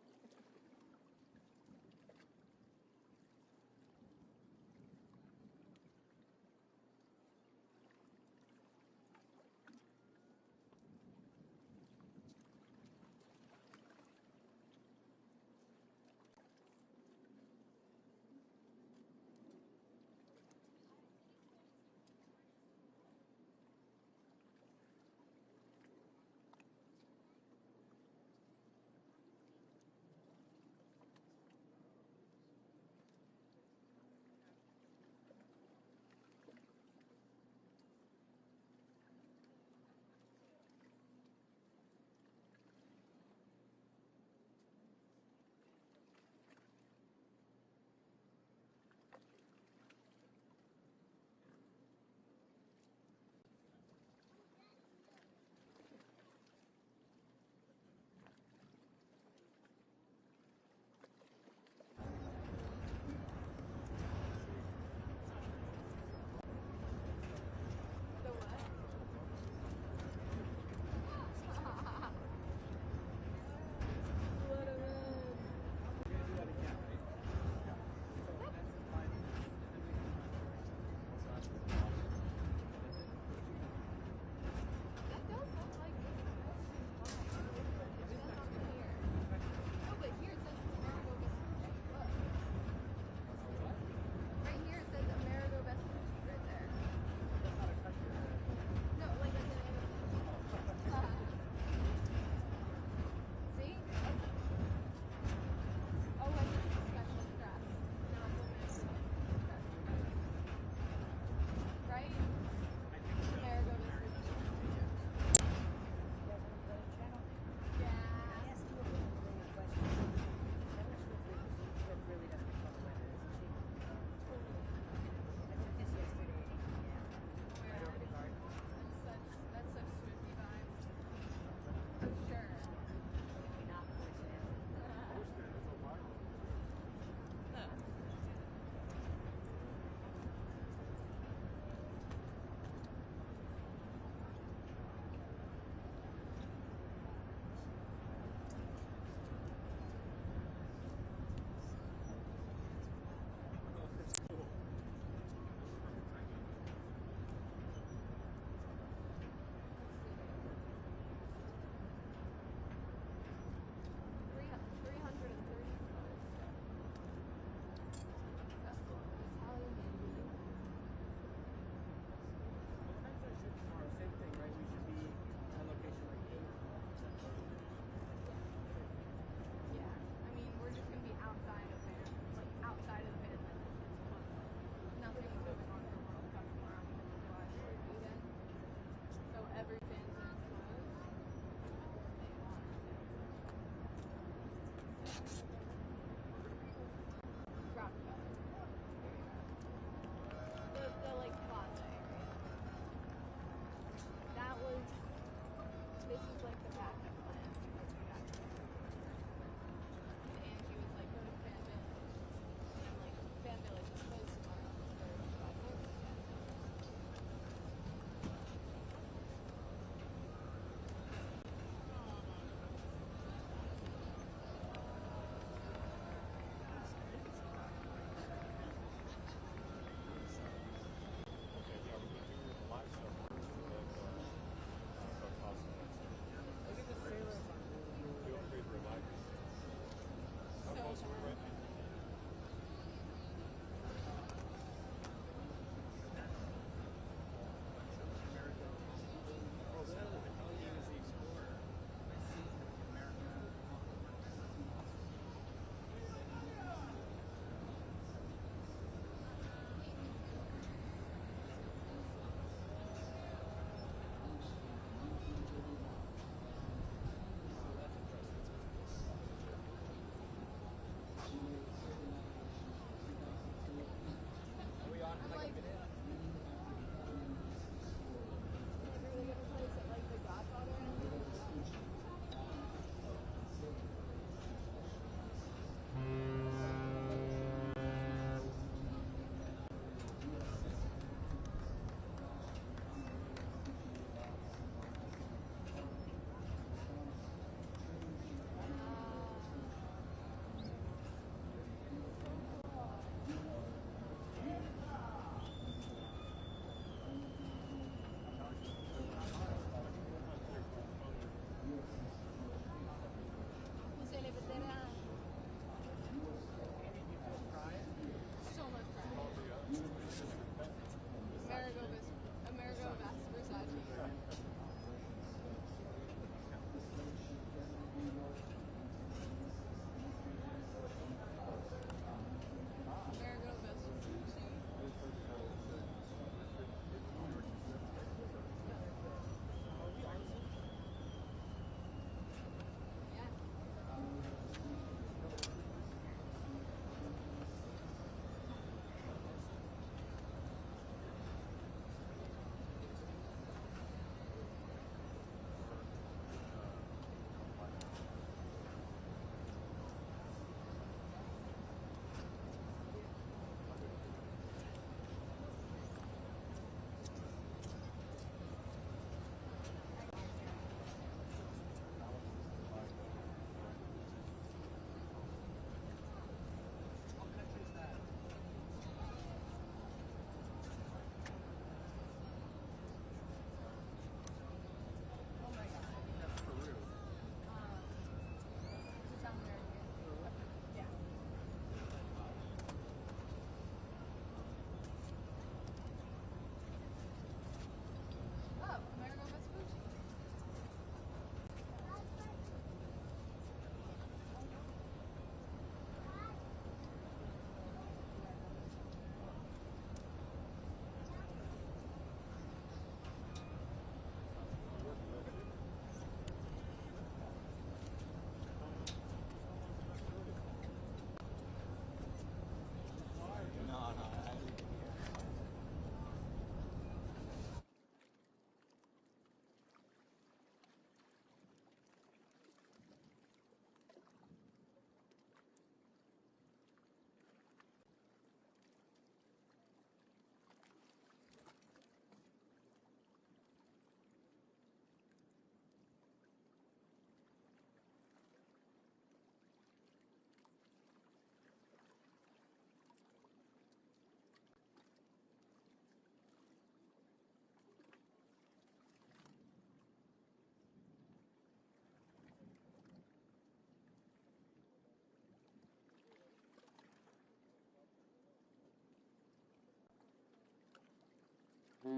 Yeah,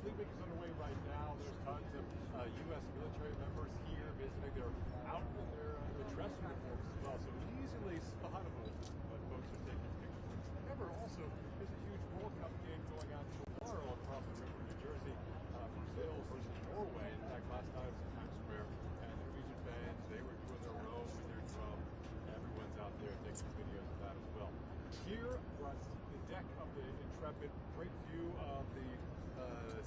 Fleet Week is underway right now. There's tons of U.S. military members here visiting. They're out in their dress uniforms as well, so easily spottable when folks are taking pictures. Remember, also, there's a huge World Cup game going on tomorrow across the river in New Jersey. Brazil versus Norway. In fact, last night was in Times Square, and the Norwegian fans, they were doing their row with their drum. Everyone's out there taking videos of that as well. Here was the deck of the Intrepid. Great view of the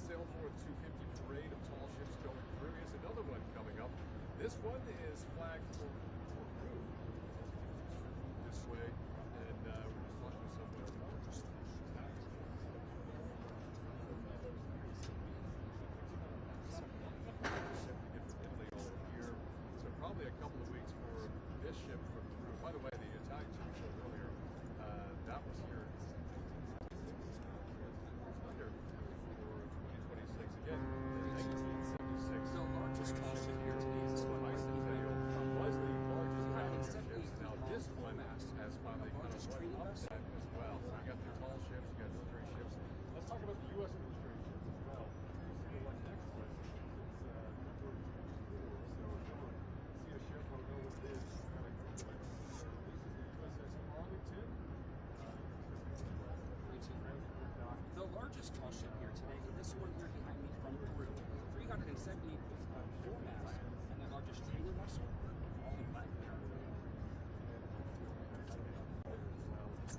Sailforth 250 parade of tall ships going through. Here's another one coming up. This one is flagged for Peru. This way, and we're just talking to someone. Italy over here. So probably a couple of weeks for this ship from Peru. By the way, the Italian ship we showed earlier, that was here. Under for 2026 again. 1976. The largest tall ship here today is The Bicentennial was the largest passenger ships. Now this one has finally kind of went up that as well. So you got the tall ships, you got military ships. Let's talk about the U.S. military ships as well. You see the one next to us. It's number 4. So if you ever see a ship, want to know what it is, kind of Google it. This is the USS Arlington. the largest tall ship here today. This one here behind me from Peru, 370 foremast, and the largest trailer vessel, all in black here.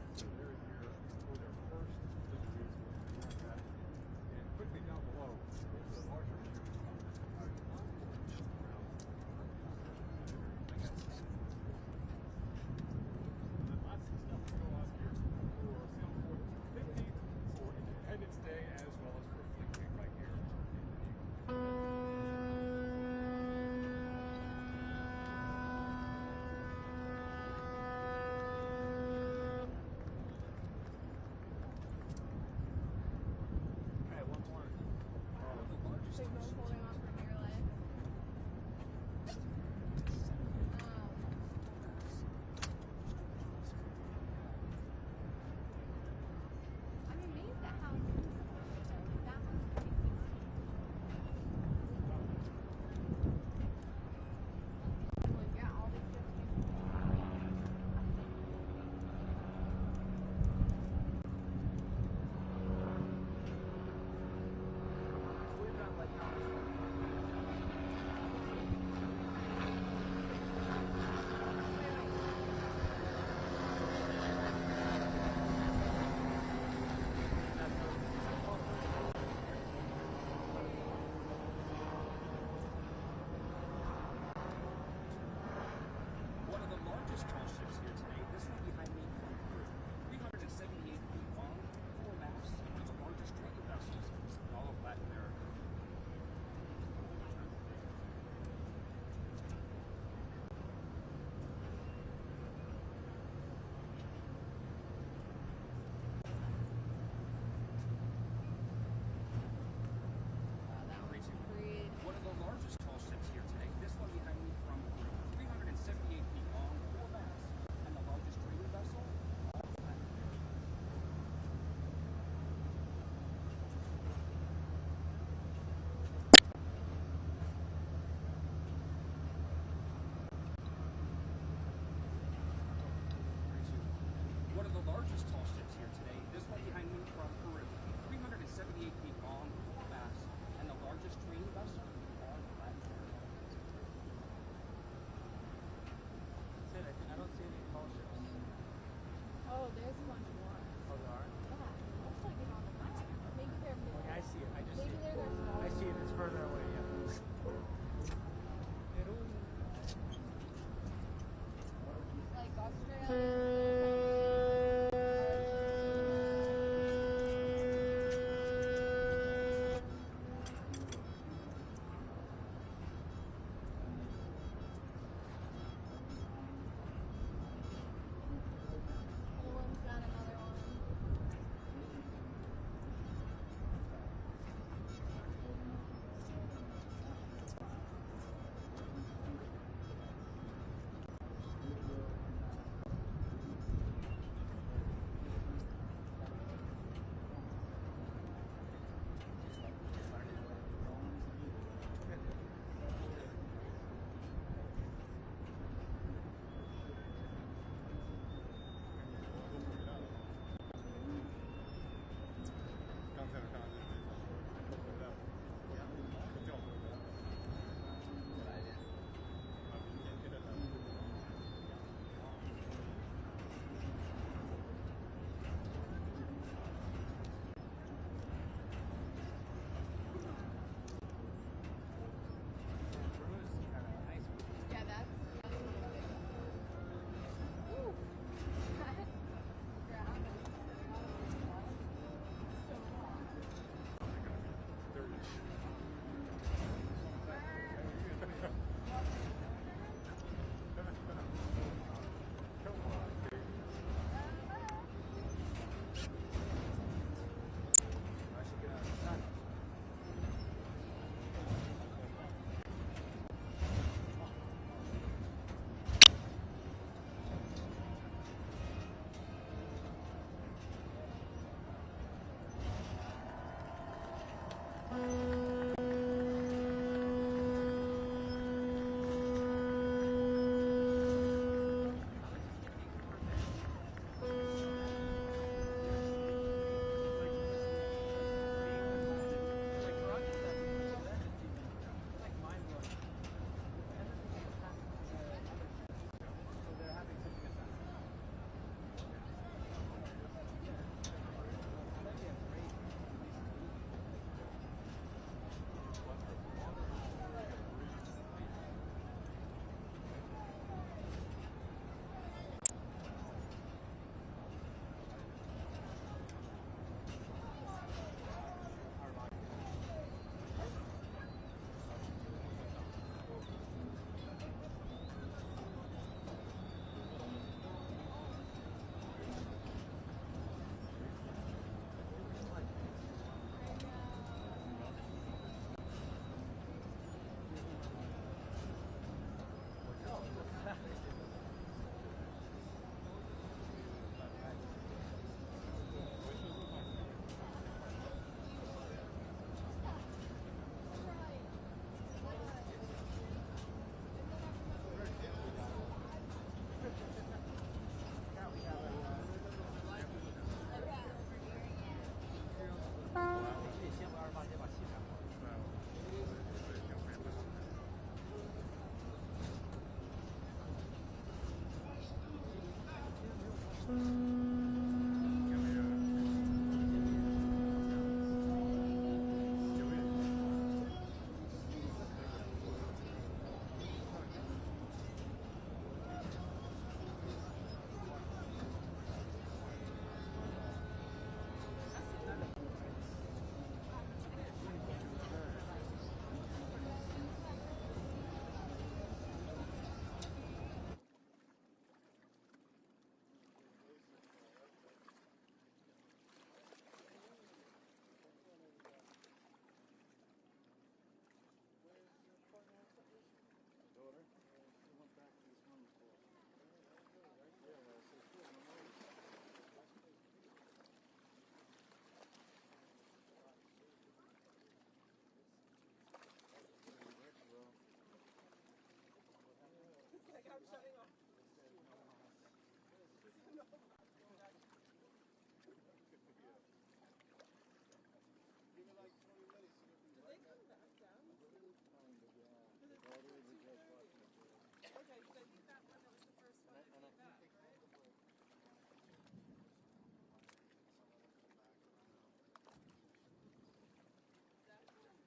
So they're here for their first deliveries like that. And quickly down below, there's a larger ship. Independence Day as well as for Fleet Week right here. Totally regret watching it. Okay, so I think that one that was the first one that came back, right? That one.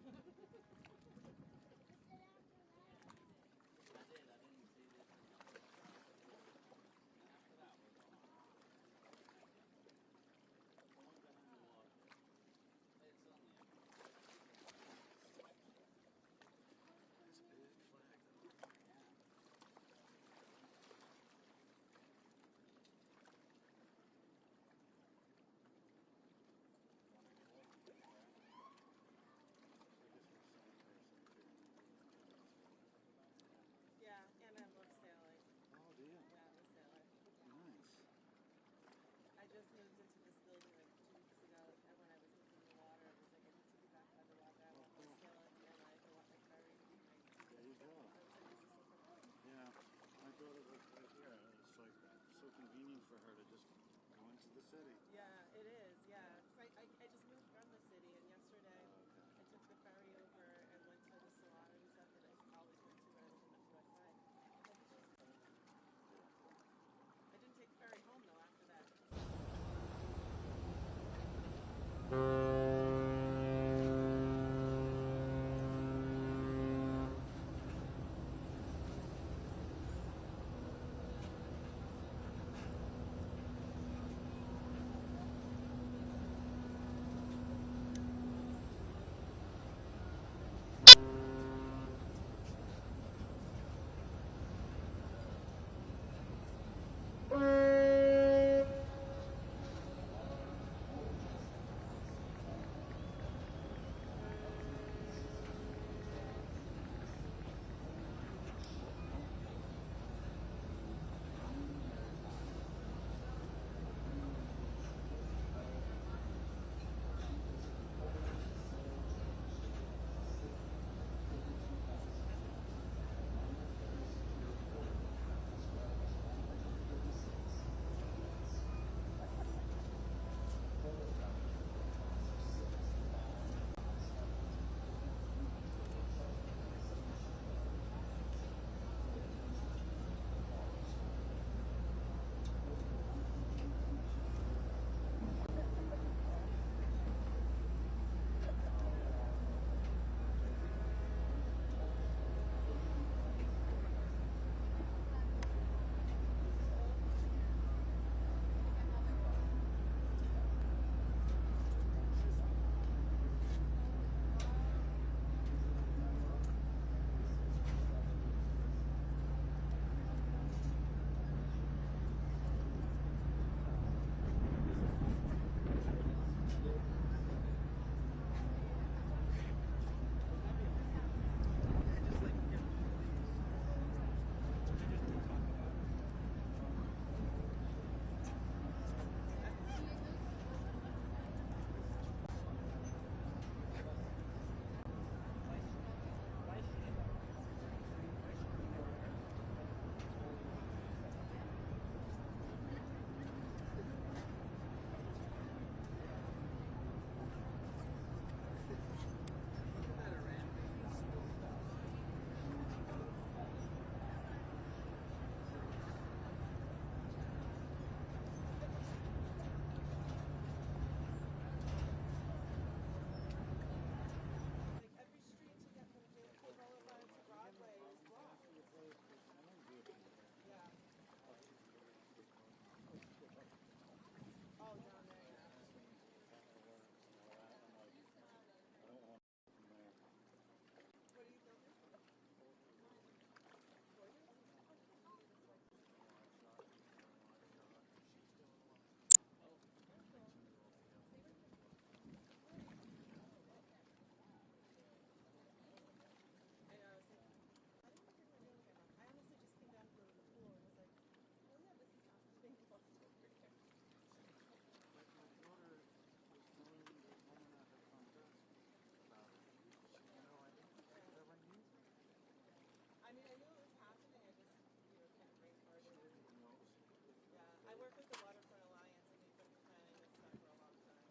Something's a tight turnaround or something. Doesn't happen to me, like this one. It's a nice day. This big flag though. Yeah, and I love sailing. Oh, do you? Yeah, I'm a sailor. Nice. I just moved into this building like 2 weeks ago, and when I was looking in the water, it was like, I need to be back by the water. I want to sail it, and I want my ferry to be nice. There you go. I was like, this is so fun. Yeah, my daughter lives right here. It's like so convenient for her to just go into the city. Yeah, it is. Yeah, 'cause I just moved from the city, and yesterday I took the ferry over and went to the salon and stuff that I always went to when I lived on the west side. I didn't take the ferry home though after that.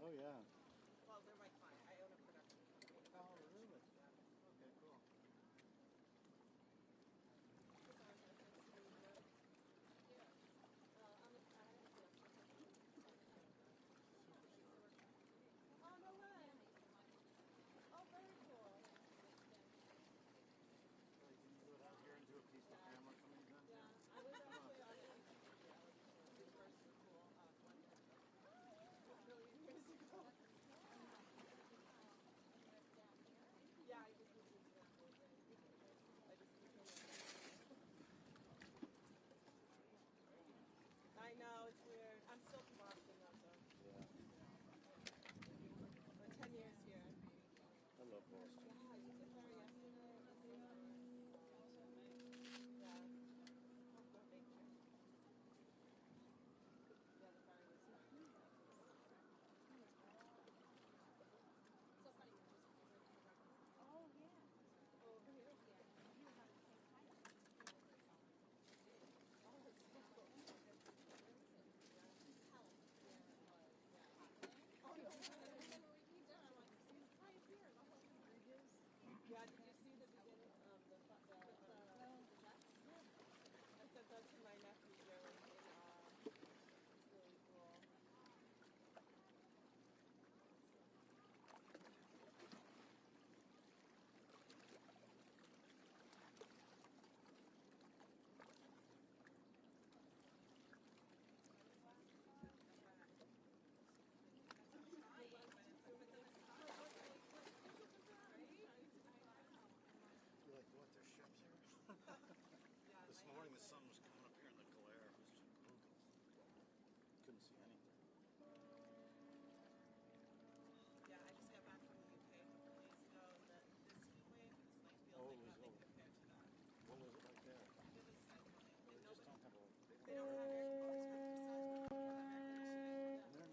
Oh yeah. Well, they're my client. I own a production company. Oh really? Okay, cool. Oh, no way. Oh, very cool. So you can do it out here and do a piece of camera or something then? Yeah, I was actually on a YouTube video. I was the first school one a million years ago. Yeah, I just moved into that building. I just became a I know, it's weird. I'm still from Boston though, so. Yeah. But 10 years here. I love Boston. Yeah, you get there yesterday. Yeah. Oh, thank you. Yeah, the bar was Oh, yeah. Over here? Oh, it's so cool. Oh, no. Yeah, did you see the beginning of the I sent that to my nephew Joey in it's really cool. You're like, what, there's ships here? This morning the sun was coming up here in the glare. It was just brutal. Couldn't see anything. Yeah, I just got back from the UK a couple days ago, and this heat wave, this like feels Oh, like it was nothing over. compared to that. What was it like there? It was stifling. They And just don't have a. they don't have air conditioning.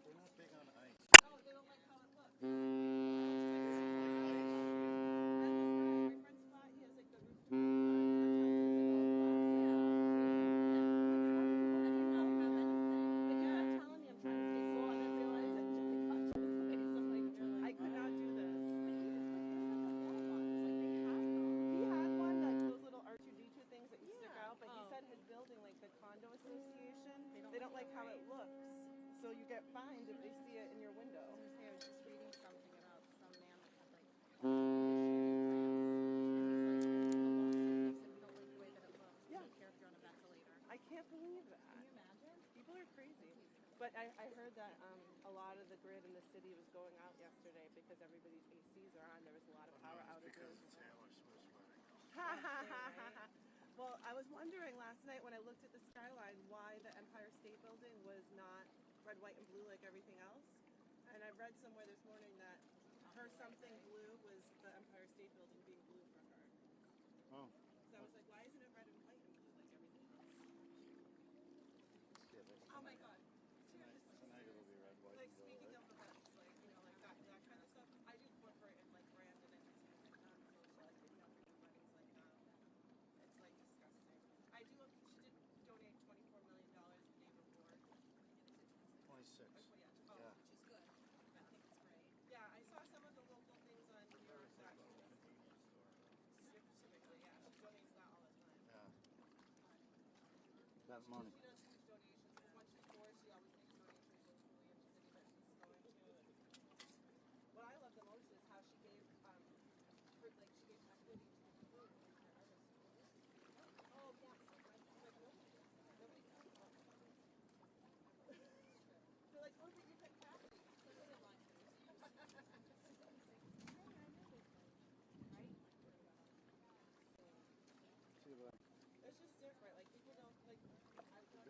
They're not big on ice. Oh, they don't like how it looks. They don't like ice. My friend's flat, he has like the rooftop. I could not do this. He had one, like those little R2D2 things that you stick out, but he said his building, like the condo association, they don't like how it looks. So you get fined if they see it in your window. I was just reading something about some man that had like Yeah. Take care if you're on a ventilator. I can't believe that. Can you imagine? People are crazy. But I heard that a lot of the grid in the city was going out yesterday because everybody's ACs are on. There was a lot of power outages. Taylor Swift's wedding. Well, I was wondering last night when I looked at the skyline why the Empire State Building was not red, white, and blue like everything else. And I read somewhere this morning that her something blue was the Empire State Building being blue for her. Oh. So I was like, why isn't it red and white and blue like everything else? Yeah, that's Oh my God. Tonight it'll be red, white, Like and blue, speaking right? of events, like like that kind of stuff. I do corporate and like brand and entertainment, not social. I think weddings like that. It's like disgusting. I do. She did donate $24 million the day before. 26. Yeah. Yeah. Which is good. I think it's great. Yeah, I saw some of the local things on New York that typically, yeah, she donates that all the time. Yeah. That money. She does huge donations. Once she's bored, she always makes donations locally in the city that she's going to. What I love the most is how she gave, she gave equity to the crew in her artist school. Oh, yes. Like, nobody does that. Nobody does that. They're like, oh, but you get Kathy. See you later. It's just different. Like, people don't, like, I feel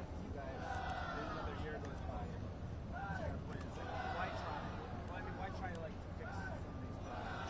you guys, then another year goes by and start playing. It's like, why try? Well, I mean, why try to like fix some of these problems?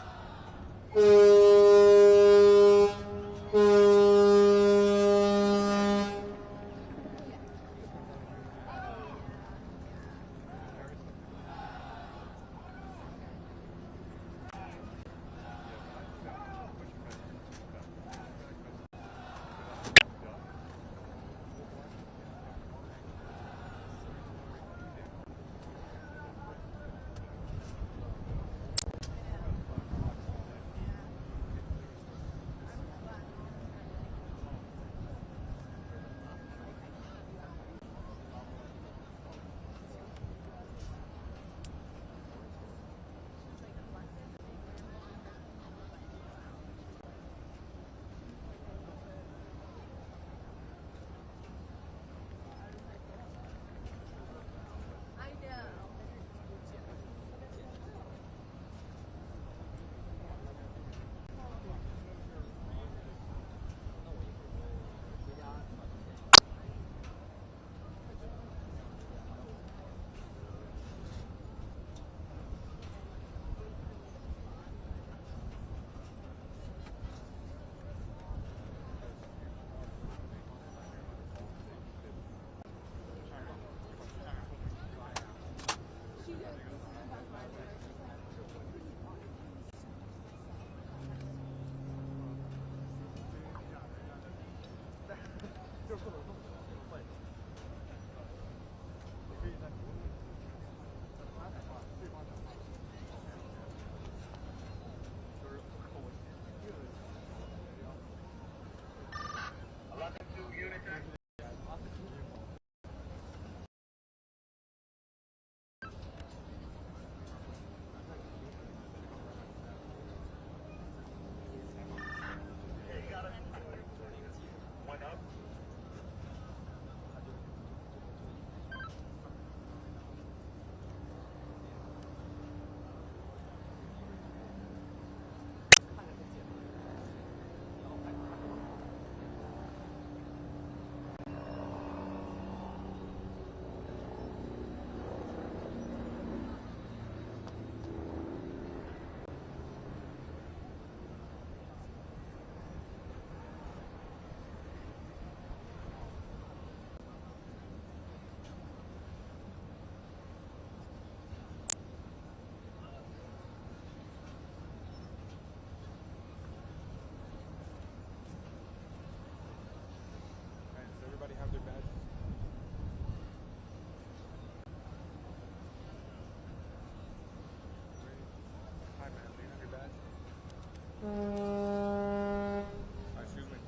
Excuse me.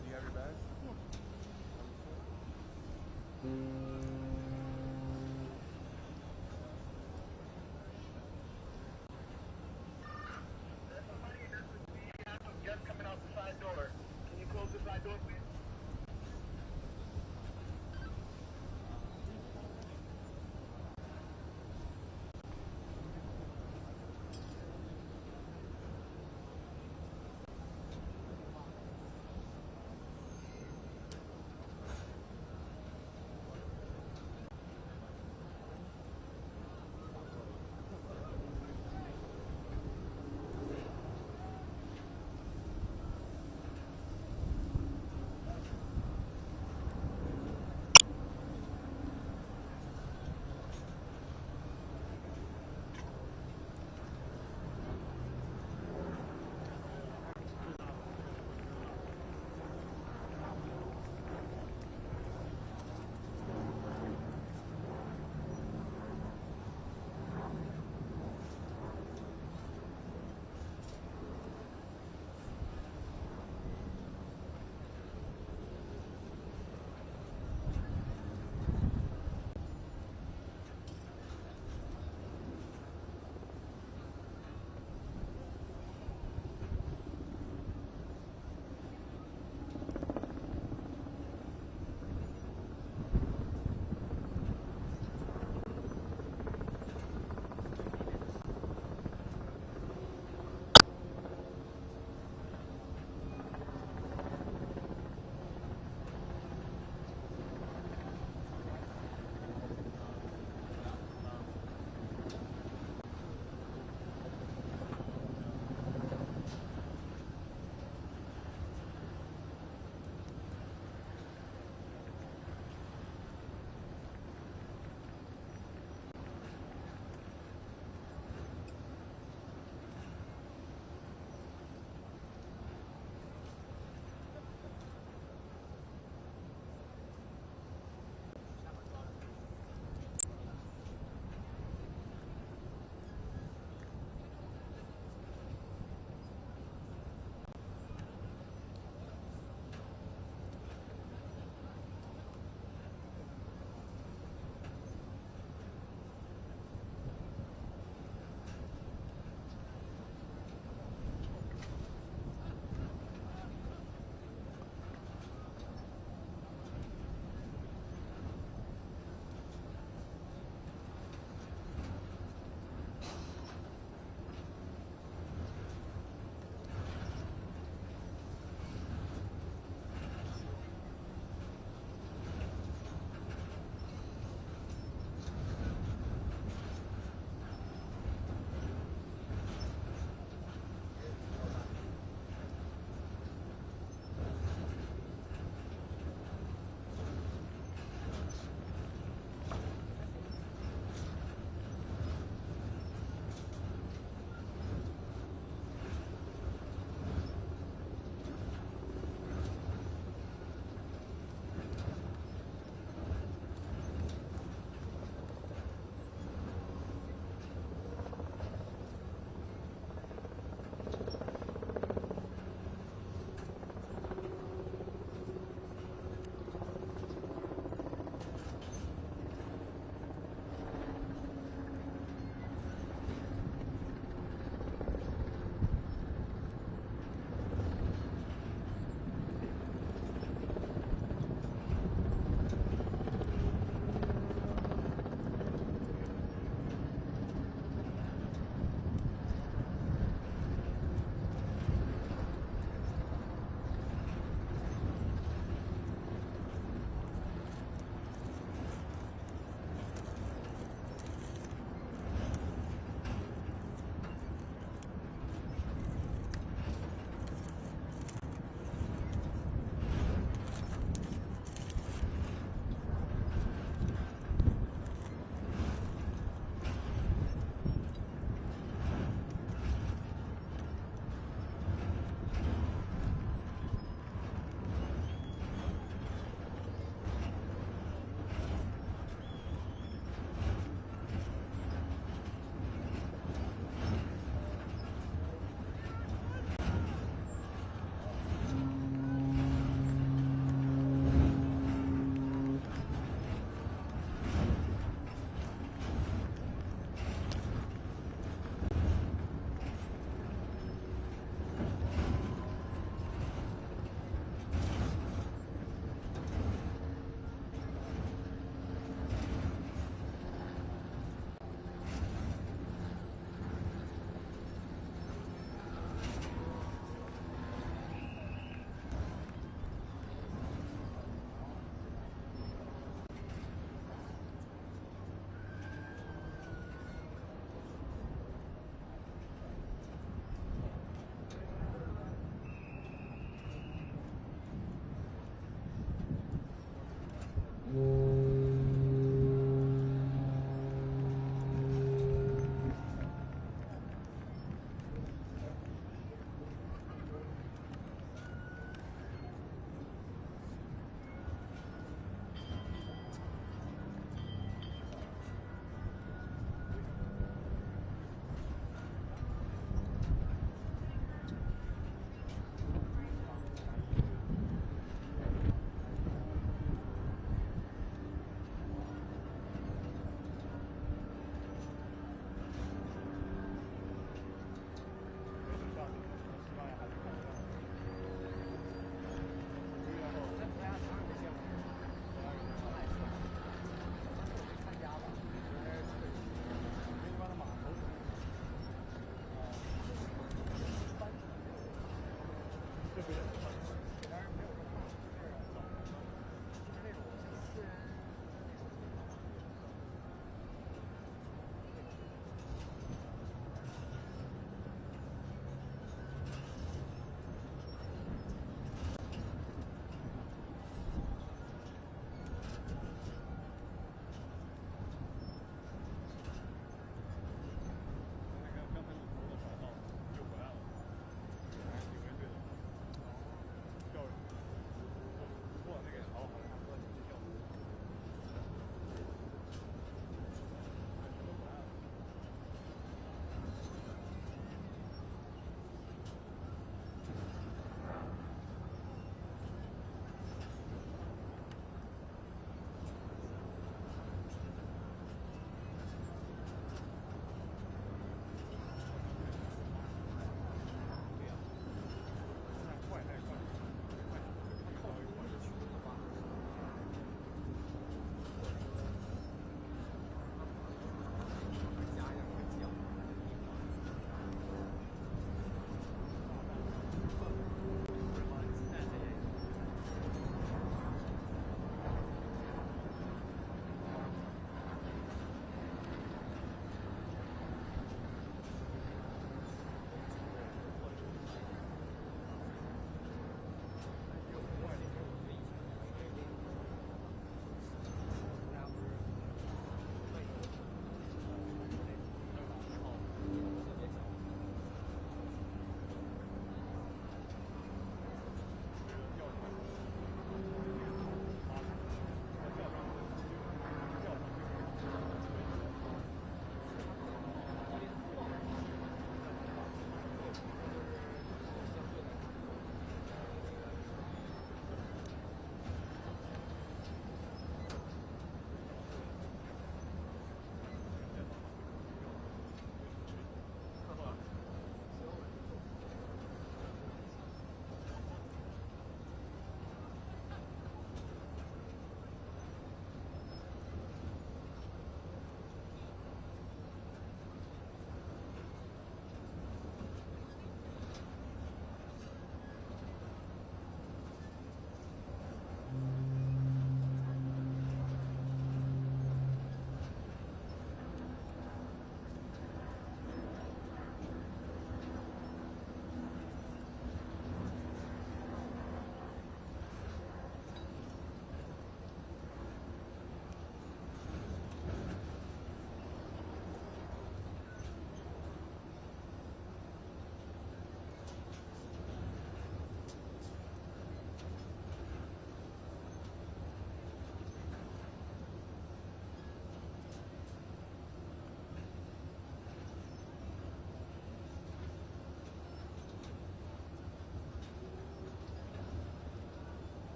Do you have your badge? Just coming out the side door. Can you close the side door, please?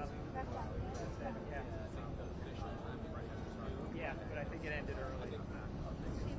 Yeah. Yeah, but I think it ended early.